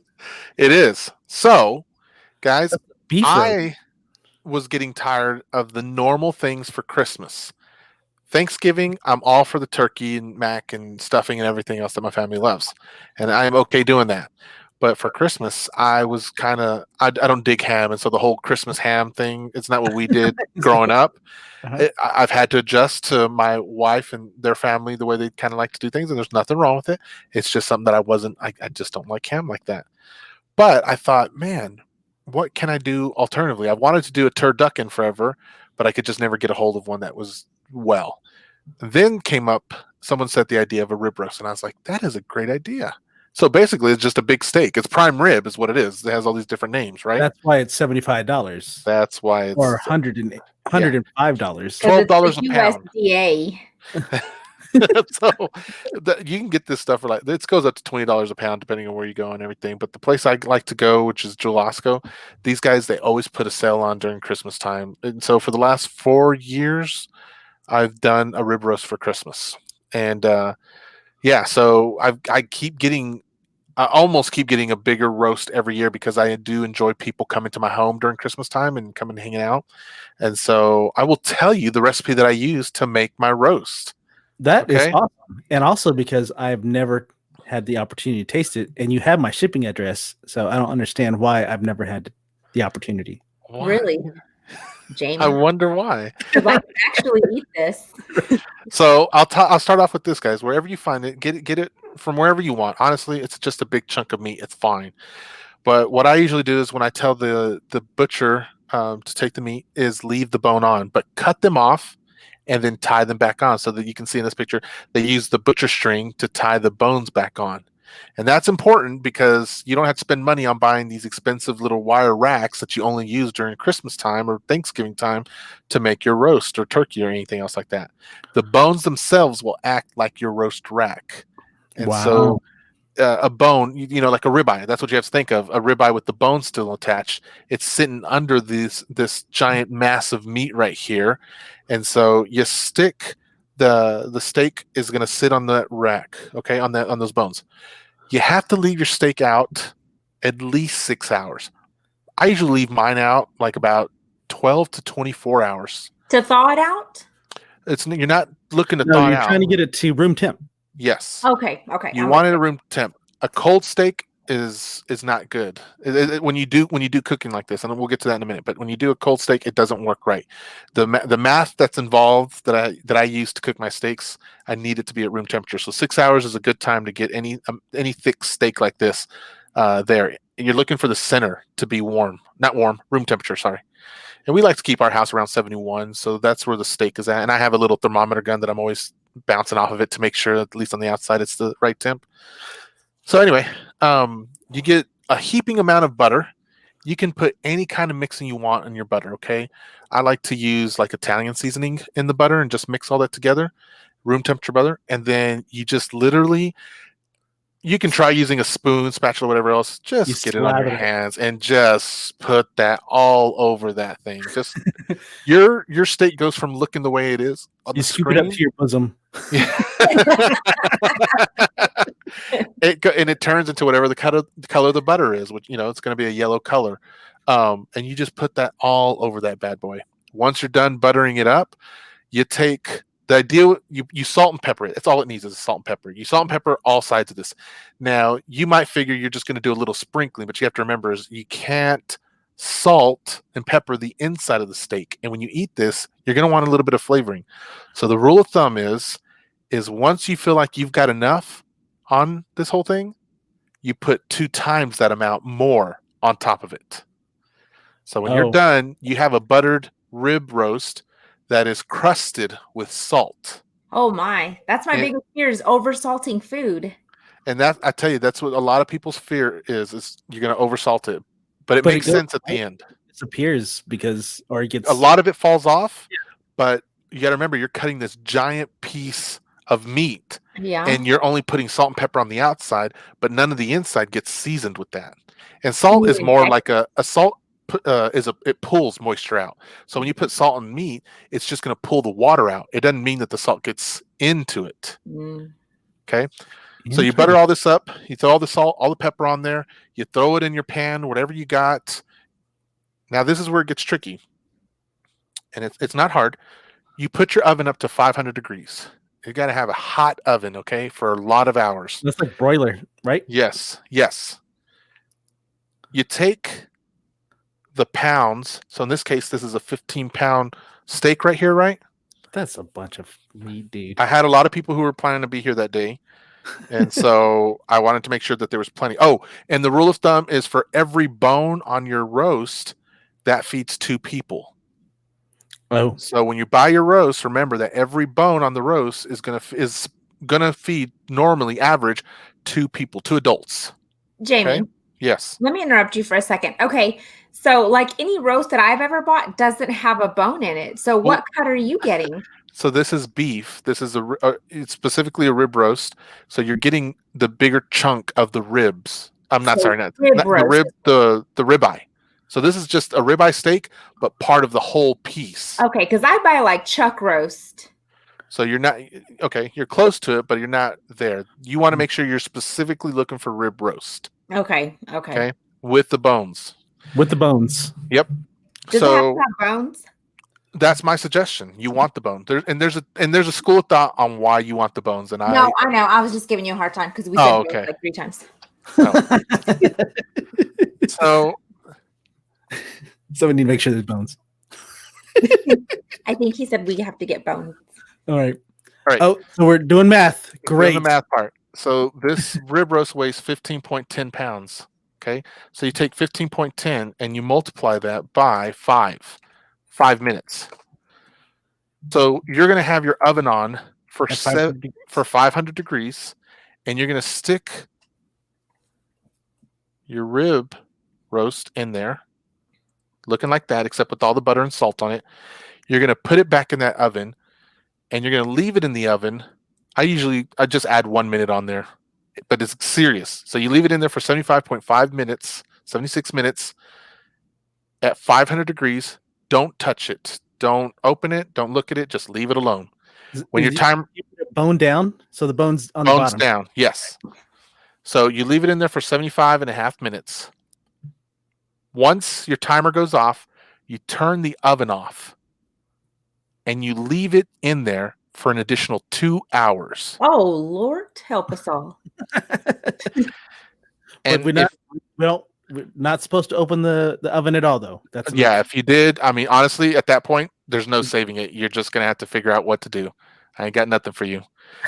It is. So, guys, Beef roast. I was getting tired of the normal things for Christmas. Thanksgiving, I'm all for the turkey and mac and stuffing and everything else that my family loves. And I am okay doing that. But for Christmas, I was kind of, I don't dig ham. And so the whole Christmas ham thing, it's not what we did growing up. Uh-huh. I've had to adjust to my wife and their family, the way they kind of like to do things. And there's nothing wrong with it. It's just something that I just don't like ham like that. But I thought, man, what can I do alternatively? I wanted to do a turducken forever, but I could just never get a hold of one that was well. Then came up, someone said the idea of a rib roast, and I was like, that is a great idea. So basically, it's just a big steak. It's prime rib, is what it is. It has all these different names, right? That's why it's $75. That's why it's Or $105. $12 a pound. USDA. So you can get this stuff for like, it goes up to $20 a pound depending on where you go and everything. But the place I like to go, which is Julasco, these guys, they always put a sale on during Christmas time. And so for the last 4 years, I've done a rib roast for Christmas. And yeah, so I almost keep getting a bigger roast every year because I do enjoy people coming to my home during Christmas time and coming and hanging out. And so I will tell you the recipe that I use to make my roast. That is awesome. And also because I've never had the opportunity to taste it, and you have my shipping address, so I don't understand why I've never had the opportunity. Why? Really? Jamie. I wonder why. Because I can actually eat this. So I'll start off with this, guys. Wherever you find it, get it from wherever you want. Honestly, it's just a big chunk of meat. It's fine. But what I usually do is when I tell the butcher to take the meat is leave the bone on, but cut them off and then tie them back on so that you can see in this picture, they use the butcher string to tie the bones back on. And that's important because you don't have to spend money on buying these expensive little wire racks that you only use during Christmas time or Thanksgiving time to make your roast or turkey or anything else like that. The bones themselves will act like your roast rack. And so a bone, like a ribeye, that's what you have to think of, a ribeye with the bone still attached. It's sitting under this giant mass of meat right here. And so you stick the steak is going to sit on that rack, okay, on those bones. You have to leave your steak out at least 6 hours. I usually leave mine out like about 12 to 24 hours. To thaw it out? You're not looking to thaw it out. You're trying to get it to room temp. Yes. Okay. You want it at room temp. A cold steak is not good. When you do cooking like this, and we'll get to that in a minute. But when you do a cold steak, it doesn't work right. The math that's involved that I use to cook my steaks, I need it to be at room temperature. So 6 hours is a good time to get any thick steak like this there. You're looking for the center to be warm, not warm, room temperature. Sorry. And we like to keep our house around 71, so that's where the steak is at. And I have a little thermometer gun that I'm always bouncing off of it to make sure that at least on the outside it's the right temp. So anyway, you get a heaping amount of butter. You can put any kind of mixing you want in your butter, okay? I like to use like Italian seasoning in the butter and just mix all that together, room temperature butter, and then you just literally, you can try using a spoon, spatula, whatever else. Just get it on your hands and just put that all over that thing. Just your steak goes from looking the way it is on the screen. You scoop it up to your bosom. And it turns into whatever the color of the butter is, which it's going to be a yellow color. And you just put that all over that bad boy. Once you're done buttering it up, you take the idea, you salt and pepper it. That's all it needs is salt and pepper. You salt and pepper all sides of this. Now, you might figure you're just going to do a little sprinkling, but you have to remember is you can't salt and pepper the inside of the steak. And when you eat this, you're going to want a little bit of flavoring. So the rule of thumb is once you feel like you've got enough on this whole thing, you put 2 times that amount more on top of it. So when you're done, you have a buttered rib roast that is crusted with salt. Oh my, that's my biggest fear is over-salting food. And that, I tell you, that's what a lot of people's fear is you're going to over-salt it. But it makes sense at the end. It disappears it gets... A lot of it falls off, but you got to remember, you're cutting this giant piece of meat Yeah. and you're only putting salt and pepper on the outside, but none of the inside gets seasoned with that. And salt is more like a salt it pulls moisture out. So when you put salt on meat, it's just going to pull the water out. It doesn't mean that the salt gets into it. Okay. So you butter all this up. You throw all the salt, all the pepper on there. You throw it in your pan, whatever you got. Now this is where it gets tricky, and it's not hard. You put your oven up to 500 degrees. You got to have a hot oven, okay, for a lot of hours. That's like broiler, right? Yes. You take the pounds. So in this case, this is a 15-pound steak right here, right? That's a bunch of meat, dude. I had a lot of people who were planning to be here that day. And so I wanted to make sure that there was plenty. Oh, and the rule of thumb is for every bone on your roast, that feeds 2 people. Oh, so when you buy your roast, remember that every bone on the roast is gonna feed normally average 2 people, 2 adults. Jamie. Okay? Yes. Let me interrupt you for a second. Okay. So like any roast that I've ever bought doesn't have a bone in it. So what cut are you getting? So this is beef. This is it's specifically a rib roast. So you're getting the bigger chunk of the ribs. I'm not sorry, not the ribeye. So this is just a ribeye steak, but part of the whole piece. Okay, because I buy like chuck roast. So you're not okay. You're close to it, but you're not there. You want to make sure you're specifically looking for rib roast. Okay. With the bones. With the bones. Yep. Does it have to have bones? That's my suggestion. You want the bone. There's a school of thought on why you want the bones. And I know. I was just giving you a hard time because we said bones like 3 times. Oh. So we need to make sure there's bones. I think he said we have to get bones. All right. Oh, so we're doing math. Great. Doing the math part. So this rib roast weighs 15.10 pounds. Okay. So you take 15.10 and you multiply that by 5 minutes. So you're going to have your oven on for 500 degrees, and you're going to stick your rib roast in there, looking like that, except with all the butter and salt on it. You're going to put it back in that oven, and you're going to leave it in the oven. I just add 1 minute on there, but it's serious. So you leave it in there for 75.5 minutes, 76 minutes at 500 degrees. Don't touch it. Don't open it. Don't look at it. Just leave it alone. When your time bone down, so the bones on the bottom. Bones down. Yes. So you leave it in there for 75.5 minutes. Once your timer goes off, you turn the oven off, and you leave it in there for an additional 2 hours. Oh, Lord, help us all. And we're not supposed to open the oven at all, though. If you did, I mean, honestly, at that point, there's no saving it. You're just gonna have to figure out what to do. I ain't got nothing for you.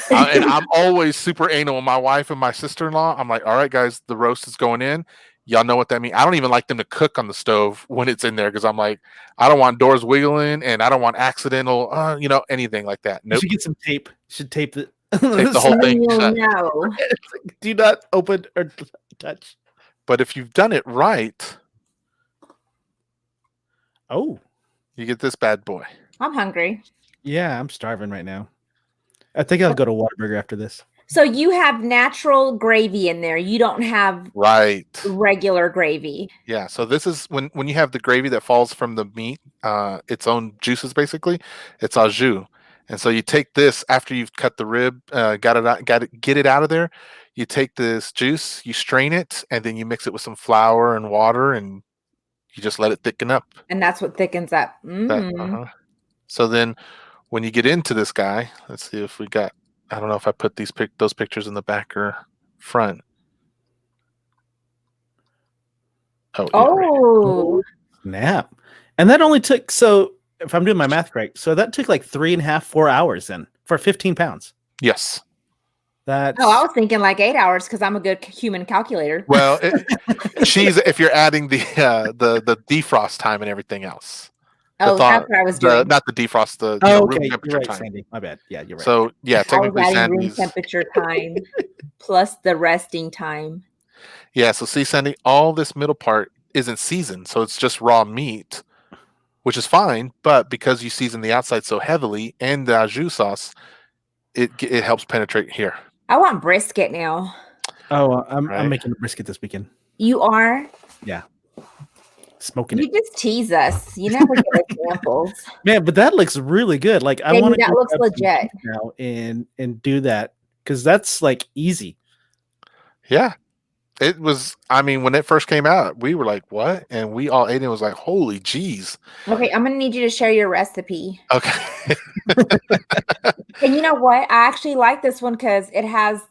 And I'm always super anal with my wife and my sister-in-law. I'm like, all right, guys, the roast is going in. Y'all know what that means. I don't even like them to cook on the stove when it's in there because I'm like, I don't want doors wiggling and I don't want accidental, anything like that. Nope. You should get some tape. You should tape the whole thing. No. Do not open or touch. But if you've done it right, you get this bad boy. I'm hungry. Yeah, I'm starving right now. I think I'll go to Whataburger after this. So you have natural gravy in there. You don't have regular gravy. Yeah. So this is when you have the gravy that falls from the meat, its own juices basically. It's au jus. And so you take this after you've cut the rib, get it out of there. You take this juice, you strain it, and then you mix it with some flour and water, and you just let it thicken up. And that's what thickens up. So then when you get into this guy, let's see if we got, I don't know if I put those pictures in the back or front. Oh, snap. And that only took, so if I'm doing my math right, so that took like 3.5, 4 hours then for 15 pounds. Yes. I was thinking like 8 hours because I'm a good human calculator. Well, if you're adding the defrost time and everything else. That's what I was doing. Not the defrost, the room temperature time. Sandy. My bad. Yeah, you're right. So yeah, technically I was adding room temperature time plus the resting time. Yeah, so see, Sandy, all this middle part isn't seasoned, so it's just raw meat, which is fine. But because you season the outside so heavily and the au jus sauce, it helps penetrate here. I want brisket now. Oh, I'm Right. making a brisket this weekend. You are? Yeah. Smoking You it. just tease us. You never give us samples. Man, but that looks really good. Like I Jamie, want to that looks legit. now and do that because that's like easy. Yeah. It was, I mean, when it first came out, we were like, what? And we all ate it and was like, holy jeez. Okay, I'm gonna need you to share your recipe. Okay. And you know what? I actually like this one because it has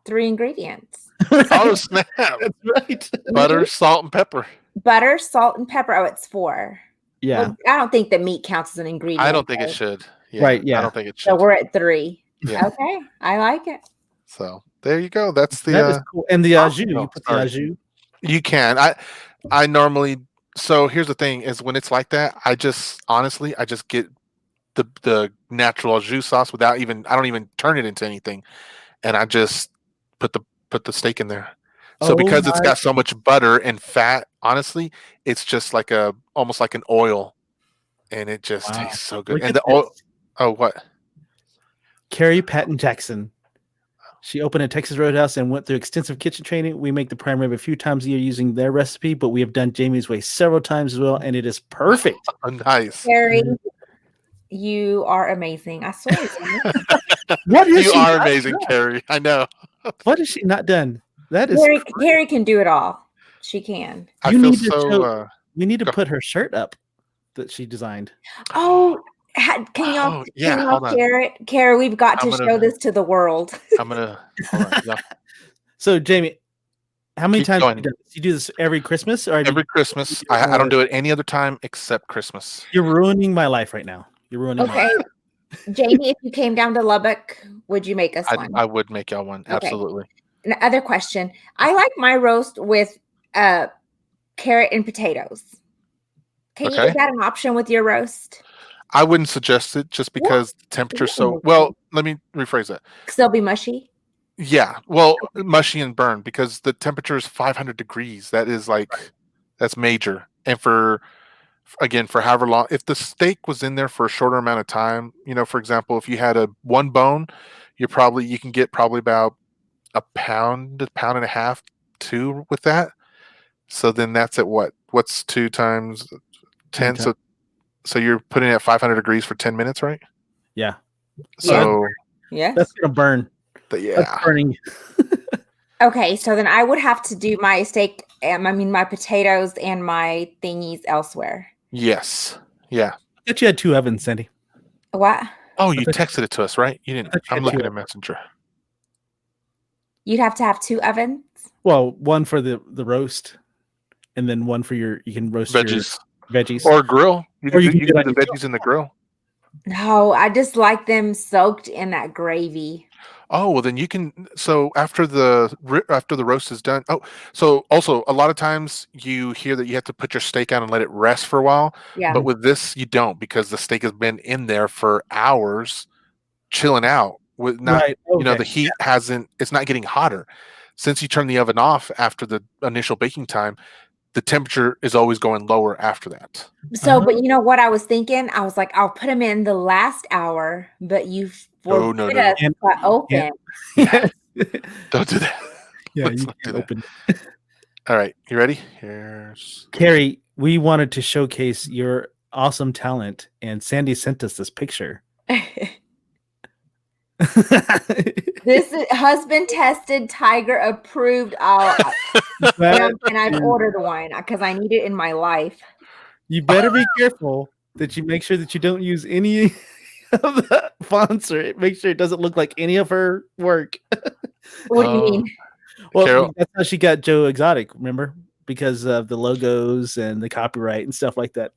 3 ingredients. Oh, snap. That's right. Butter, salt, and pepper. Butter, salt, and pepper. Oh, it's 4. Yeah. Well, I don't think the meat counts as an ingredient. I don't think it though. should. Yeah, Right, yeah. I don't think it should. So we're at 3. Yeah. Okay, I like it. So there you go. That's the That is cool. And the au jus, oh, you put the sorry. au jus. You can. I normally, so here's the thing is when it's like that, I just get the natural au jus sauce without even, I don't even turn it into anything. And I just put the steak in there. So because it's got so much butter and fat, honestly, it's just like almost like an oil, and it just tastes so good. Look And at the oil. this. Oh, what? Carrie Patton Jackson. She opened a Texas Roadhouse and went through extensive kitchen training. We make the prime rib a few times a year using their recipe, but we have done Jamie's way several times as well, and it is perfect. Oh, nice. Carrie, you are amazing. I swear. What is You she are not amazing, done? Carrie. I know. What has she not done? That is. Carrie can do it all. She can. I You feel need to so. show- We need to go- put her shirt up that she designed. Oh, can y'all, Oh, yeah, can y'all hold on. share it? Carrie, we've got to I'm gonna- show this to the world. I'm gonna. Hold on. Yeah. So, Jamie, how many Keep times going. have you done this? You do this every Christmas, or Every Christmas, I don't do it any other time except Christmas. You're ruining my life right now. You're ruining. Okay. My life. Jamie, if you came down to Lubbock, would you make us one? I would make y'all one. Absolutely. Another question. I like my roast with carrot and potatoes. Is that an option with your roast? I wouldn't suggest it just because the temperature's so well. Let me rephrase that. Because they'll be mushy. Yeah, well, mushy and burn because the temperature is 500 degrees. That is that's major. And for however long, if the steak was in there for a shorter amount of time, for example, if you had one bone, you can get probably about a pound and a half, 2 with that. So then that's at what's 2 times 10? So you're putting it at 500 degrees for 10 minutes, right? Yeah. So yeah, that's gonna burn. Yeah. Burning. Okay, so then I would have to do my steak, my potatoes and my thingies elsewhere. Yes. Yeah. I thought you had 2 ovens, Sandy. What? Oh, you texted it to us, right? You didn't. I'm looking at Messenger. You'd have to have 2 ovens? Well, one for the roast, and then one for you can roast veggies. Your veggies. Or grill. You can do the veggies grill. in the grill. No, I just like them soaked in that gravy. Oh, well then you can. So after the roast is done. Oh, so also a lot of times you hear that you have to put your steak out and let it rest for a while. Yeah. But with this, you don't because the steak has been in there for hours, chilling out. With not, Right. Okay. The heat hasn't. It's not getting hotter. Since you turn the oven off after the initial baking time, the temperature is always going lower after that. So, but you know what I was thinking? I was like, I'll put them in the last hour, but you forbid us to open. Yeah. Don't do that. Yeah, Let's you not do can that. open. All right, you ready? Here's Carrie, we wanted to showcase your awesome talent, and Sandy sent us this picture. This is husband tested, tiger approved. And I've ordered one because I need it in my life. You better be careful that you make sure that you don't use any of the fonts, or make sure it doesn't look like any of her work. What do you mean? Well, Carol, that's how she got Joe Exotic, remember? Because of the logos and the copyright and stuff like that.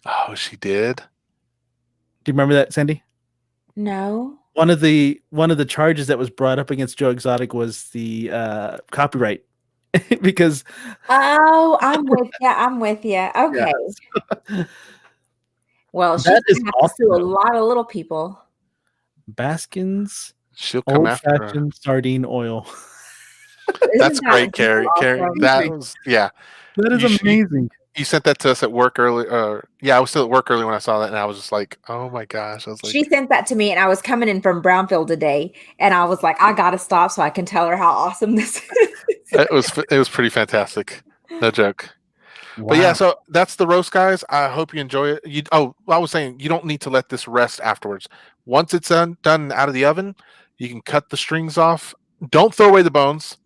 oh, she did. Do you remember that, Sandy? No. One of the charges that was brought up against Joe Exotic was the copyright. Because I'm with you. Okay. Yeah. Well, she's That is gonna have to sue a awesome. lot of little people. Baskins She'll come after her. old-fashioned sardine oil. That's Isn't great, that Carrie. awesome? Carrie, that was That is You should- amazing. You sent that to us at work early. Yeah, I was still at work early when I saw that, and I was just like, "Oh my gosh!" I was like, She sent that to me, and I was coming in from Brownfield today, and I was like, I gotta stop so I can tell her how awesome this is. it was pretty fantastic. No joke. Wow. But yeah, so that's the roast, guys. I hope you enjoy it. I was saying you don't need to let this rest afterwards. Once it's done out of the oven, you can cut the strings off. Don't throw away the bones.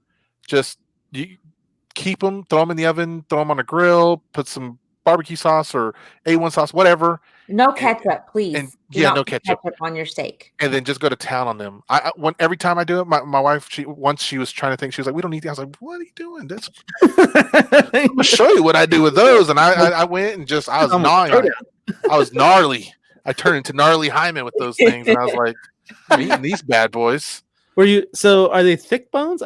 Just you keep them, throw them in the oven, throw them on a grill, put some barbecue sauce or A1 sauce, whatever. No ketchup, please. And Do yeah, not no put ketchup. on your steak. And then just go to town on them. Every time I do it, my wife, once she was trying to think, she was like, "We don't need that." I was like, "What are you doing? I'm gonna show you what I do with those." And I went and I was gnawing on it. I was gnarly. I turned into gnarly Hyman with those things, and I was like, "I'm eating these bad boys." So are they thick bones?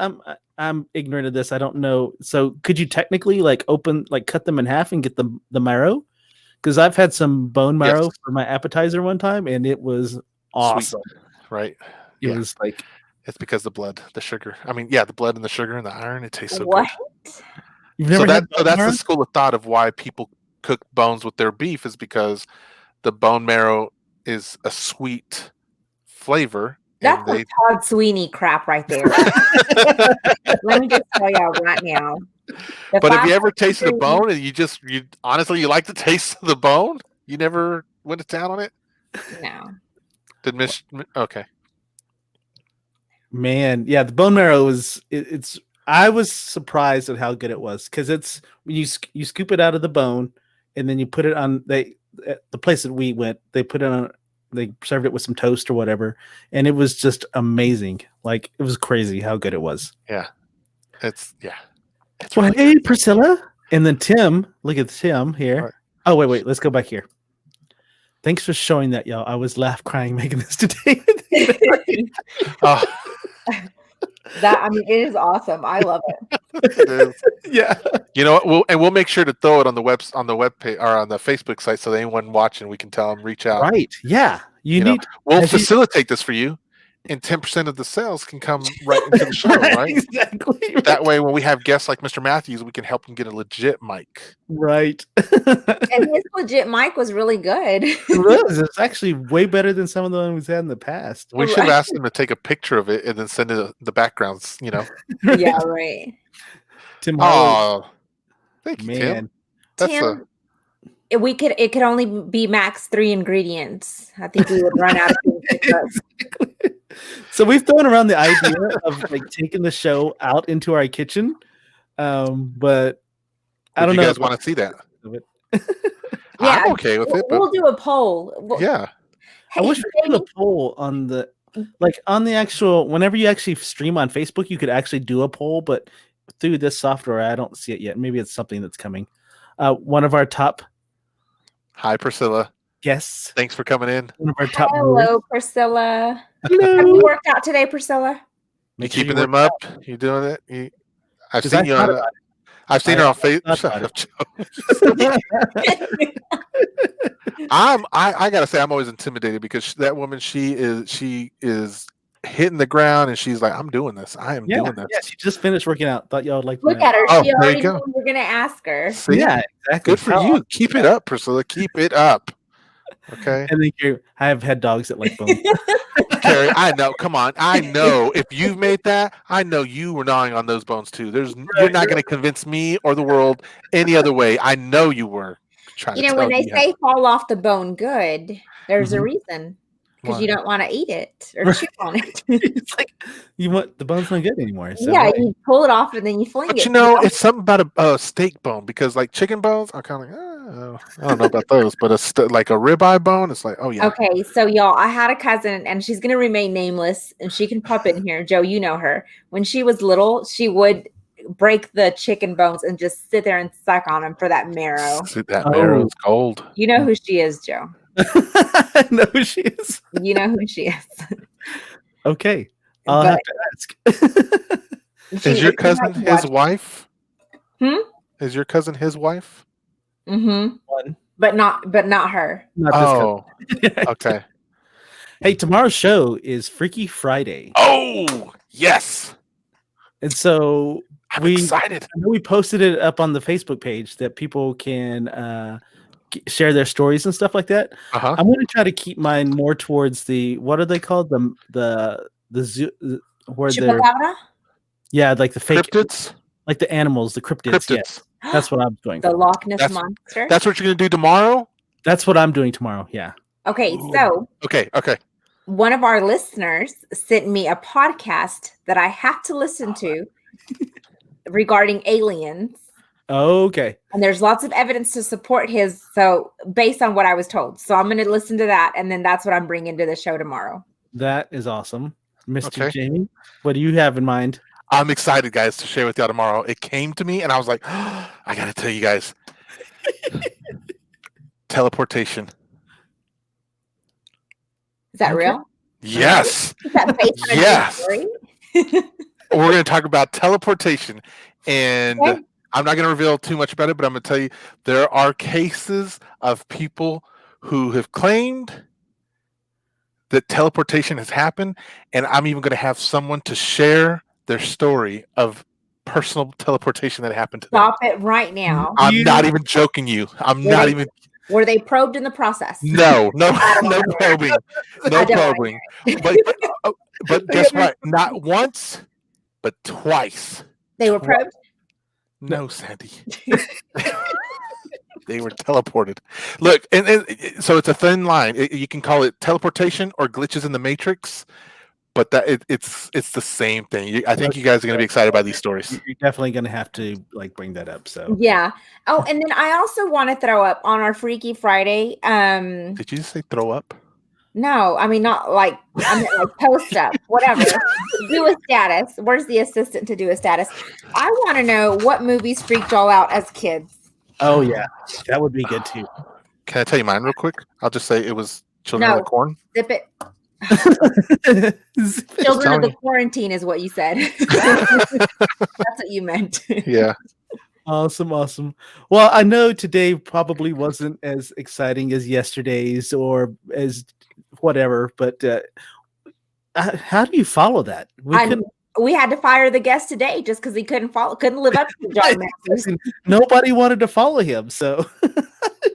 I'm ignorant of this. I don't know. So could you technically cut them in half and get the marrow? Because I've had some bone marrow for my appetizer one time, and it was awesome. Sweet. Right? It was like it's because the blood, the sugar. I mean, the blood and the sugar and the iron. It tastes so what? good. You've never that's marrow? the school of thought of why people cook bones with their beef is because the bone marrow is a sweet flavor. That's a Todd McSweeney crap right there. Let me just tell y'all right now. But have you ever tasted a bone and you honestly like the taste of the bone? You never went to town on it? No. Okay. Man, yeah, the bone marrow it's I was surprised at how good it was because it's when you scoop it out of the bone and then you put it on the place that we went, they served it with some toast or whatever, and it was just amazing. Like it was crazy how good it was. Yeah. It's well, really hey, Priscilla. And then Tim, look at Tim here. Right. Oh, wait, let's go back here. Thanks for showing that, y'all. I was crying making this today. It is awesome. I love it. It is. Yeah. You know what? We'll make sure to throw it on the web page or on the Facebook site so that anyone watching, we can tell them reach out. Right. Yeah. We'll facilitate this for you. And 10% of the sales can come right into the show, right? Exactly. Right. That way, when we have guests like Mr. Matthews, we can help him get a legit mic. Right. And his legit mic was really good. It was. It's actually way better than some of the ones we've had in the past. We should have asked him to take a picture of it and then send it the backgrounds, Right. Yeah, right. Tim. Oh, thank you, man. Tim. It could only be max 3 ingredients. I think we would run out of things. Exactly. So we've thrown around the idea of taking the show out into our kitchen, but I don't know. You guys want to see that? Yeah, I'm okay with it. But we'll do a poll. Yeah. I wish we could do a poll on the actual. Whenever you actually stream on Facebook, you could actually do a poll, but through this software, I don't see it yet. Maybe it's something that's coming. One of our top. Hi, Priscilla. Yes. Thanks for coming in. One of our top. Hello, Priscilla. Hello. Have you worked out today, Priscilla? You keeping them up? You doing it? I've seen you on. I've seen her on Facebook. I gotta say, I'm always intimidated because that woman, she is hitting the ground and she's like, I'm doing this. I am doing this. Yeah, she just finished working out. Thought y'all would like. Look at her. Oh, She there already you go. knew we're gonna ask her. See? Yeah, exactly. Good for you. Keep it up, Priscilla. Keep it up. Okay. And then I have had dogs that like bones. Carrie, I know. Come on. I know if you've made that, I know you were gnawing on those bones too. You're not going to convince me or the world any other way. I know you were trying to. When they say fall off the bone good, there's a reason. Because Why? you don't want to eat it or chew on it. It's like you want the bone's not good anymore. So you pull it off and then you fling it. But it's something about a steak bone because like chicken bones are kind of like, I don't know about those, but like a ribeye bone, it's like, oh yeah. Okay, so y'all, I had a cousin and she's gonna remain nameless and she can pop in here. Joe, you know her. When she was little, she would break the chicken bones and just sit there and suck on them for that marrow. That marrow is gold. You know who she is, Joe. I know who she is. You know who she is. Okay. I'll have to ask. Is your cousin his wife? Is your cousin his wife? Mm-hmm. But not her. Not this okay. Hey, tomorrow's show is Freaky Friday. Oh, yes. And so I'm excited. I know we posted it up on the Facebook page that people can share their stories and stuff like that. Uh-huh. I'm going to try to keep mine more towards the, what are they called? The zoo, where they're, Chupacabra? yeah, like the fake, Cryptids? like the animals, the cryptids. Yes, that's what I'm doing. The Loch Ness That's- Monster? That's what you're going to do tomorrow? That's what I'm doing tomorrow. Yeah. Okay, Ooh. so Okay. one of our listeners sent me a podcast that I have to listen to regarding aliens. Okay. And there's lots of evidence to support his. So based on what I was told. So I'm going to listen to that. And then that's what I'm bringing to the show tomorrow. That is awesome. Mr. Okay. Jamie, what do you have in mind? I'm excited, guys, to share with y'all tomorrow. It came to me, and I was like, I got to tell you guys. Teleportation. Is that Okay. real? Yes. Is that based on a true Yes. story? We're going to talk about teleportation. And Okay. I'm not going to reveal too much about it, but I'm going to tell you there are cases of people who have claimed that teleportation has happened. And I'm even going to have someone to share their story of personal teleportation that happened to them. Stop it right now. I'm not even joking you. I'm Were not they- even. Were they probed in the process? No don't probing. I No don't probing. But guess what? Not once, but twice. They were probed? No, Sandy. They were teleported. Look, and so it's a thin line. You can call it teleportation or glitches in the Matrix, but it's the same thing. I think you guys are going to be excited by these stories. You're definitely going to have to like bring that up. So Yeah. Oh, and then I also want to throw up on our Freaky Friday. Did you just say throw up? No, I mean not like I meant like post up, whatever. Do a status. Where's the assistant to do a status? I want to know what movies freaked y'all out as kids. oh yeah, that would be good too. Can I tell you mine real quick? I'll just say it was Children of No. the Corn. Zip it. Children Children telling of the you. Quarantine is what you said. That's what you meant. Yeah. Awesome. Well, I know today probably wasn't as exciting as yesterday's or as whatever, but how do you follow that? We had to fire the guest today just because he couldn't live up to John Matthews. Nobody wanted to follow him, so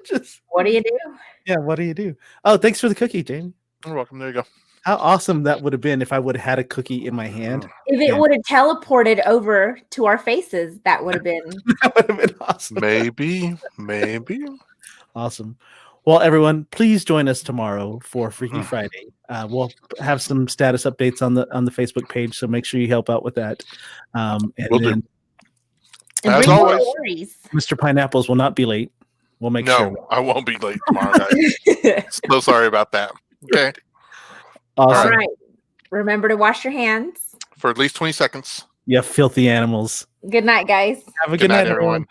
just What do you do? yeah. What do you do? Oh, thanks for the cookie, Jamie. You're welcome. There you go. How awesome that would have been if I would have had a cookie in my hand. If it Yeah. would have teleported over to our faces, that would have been. That would have been awesome. Maybe. Awesome. Well, everyone, please join us tomorrow for Freaky Mm. Friday. We'll have some status updates on the Facebook page, so make sure you help out with that. And Will do. then And As bring always. stories. Mr. Pineapples will not be late. We'll make No, sure. I won't be late tomorrow, guys. So sorry about that. Okay. Awesome. All right. Remember to wash your hands. For at least 20 seconds. You filthy animals. Good night, guys. Have a good night, everyone.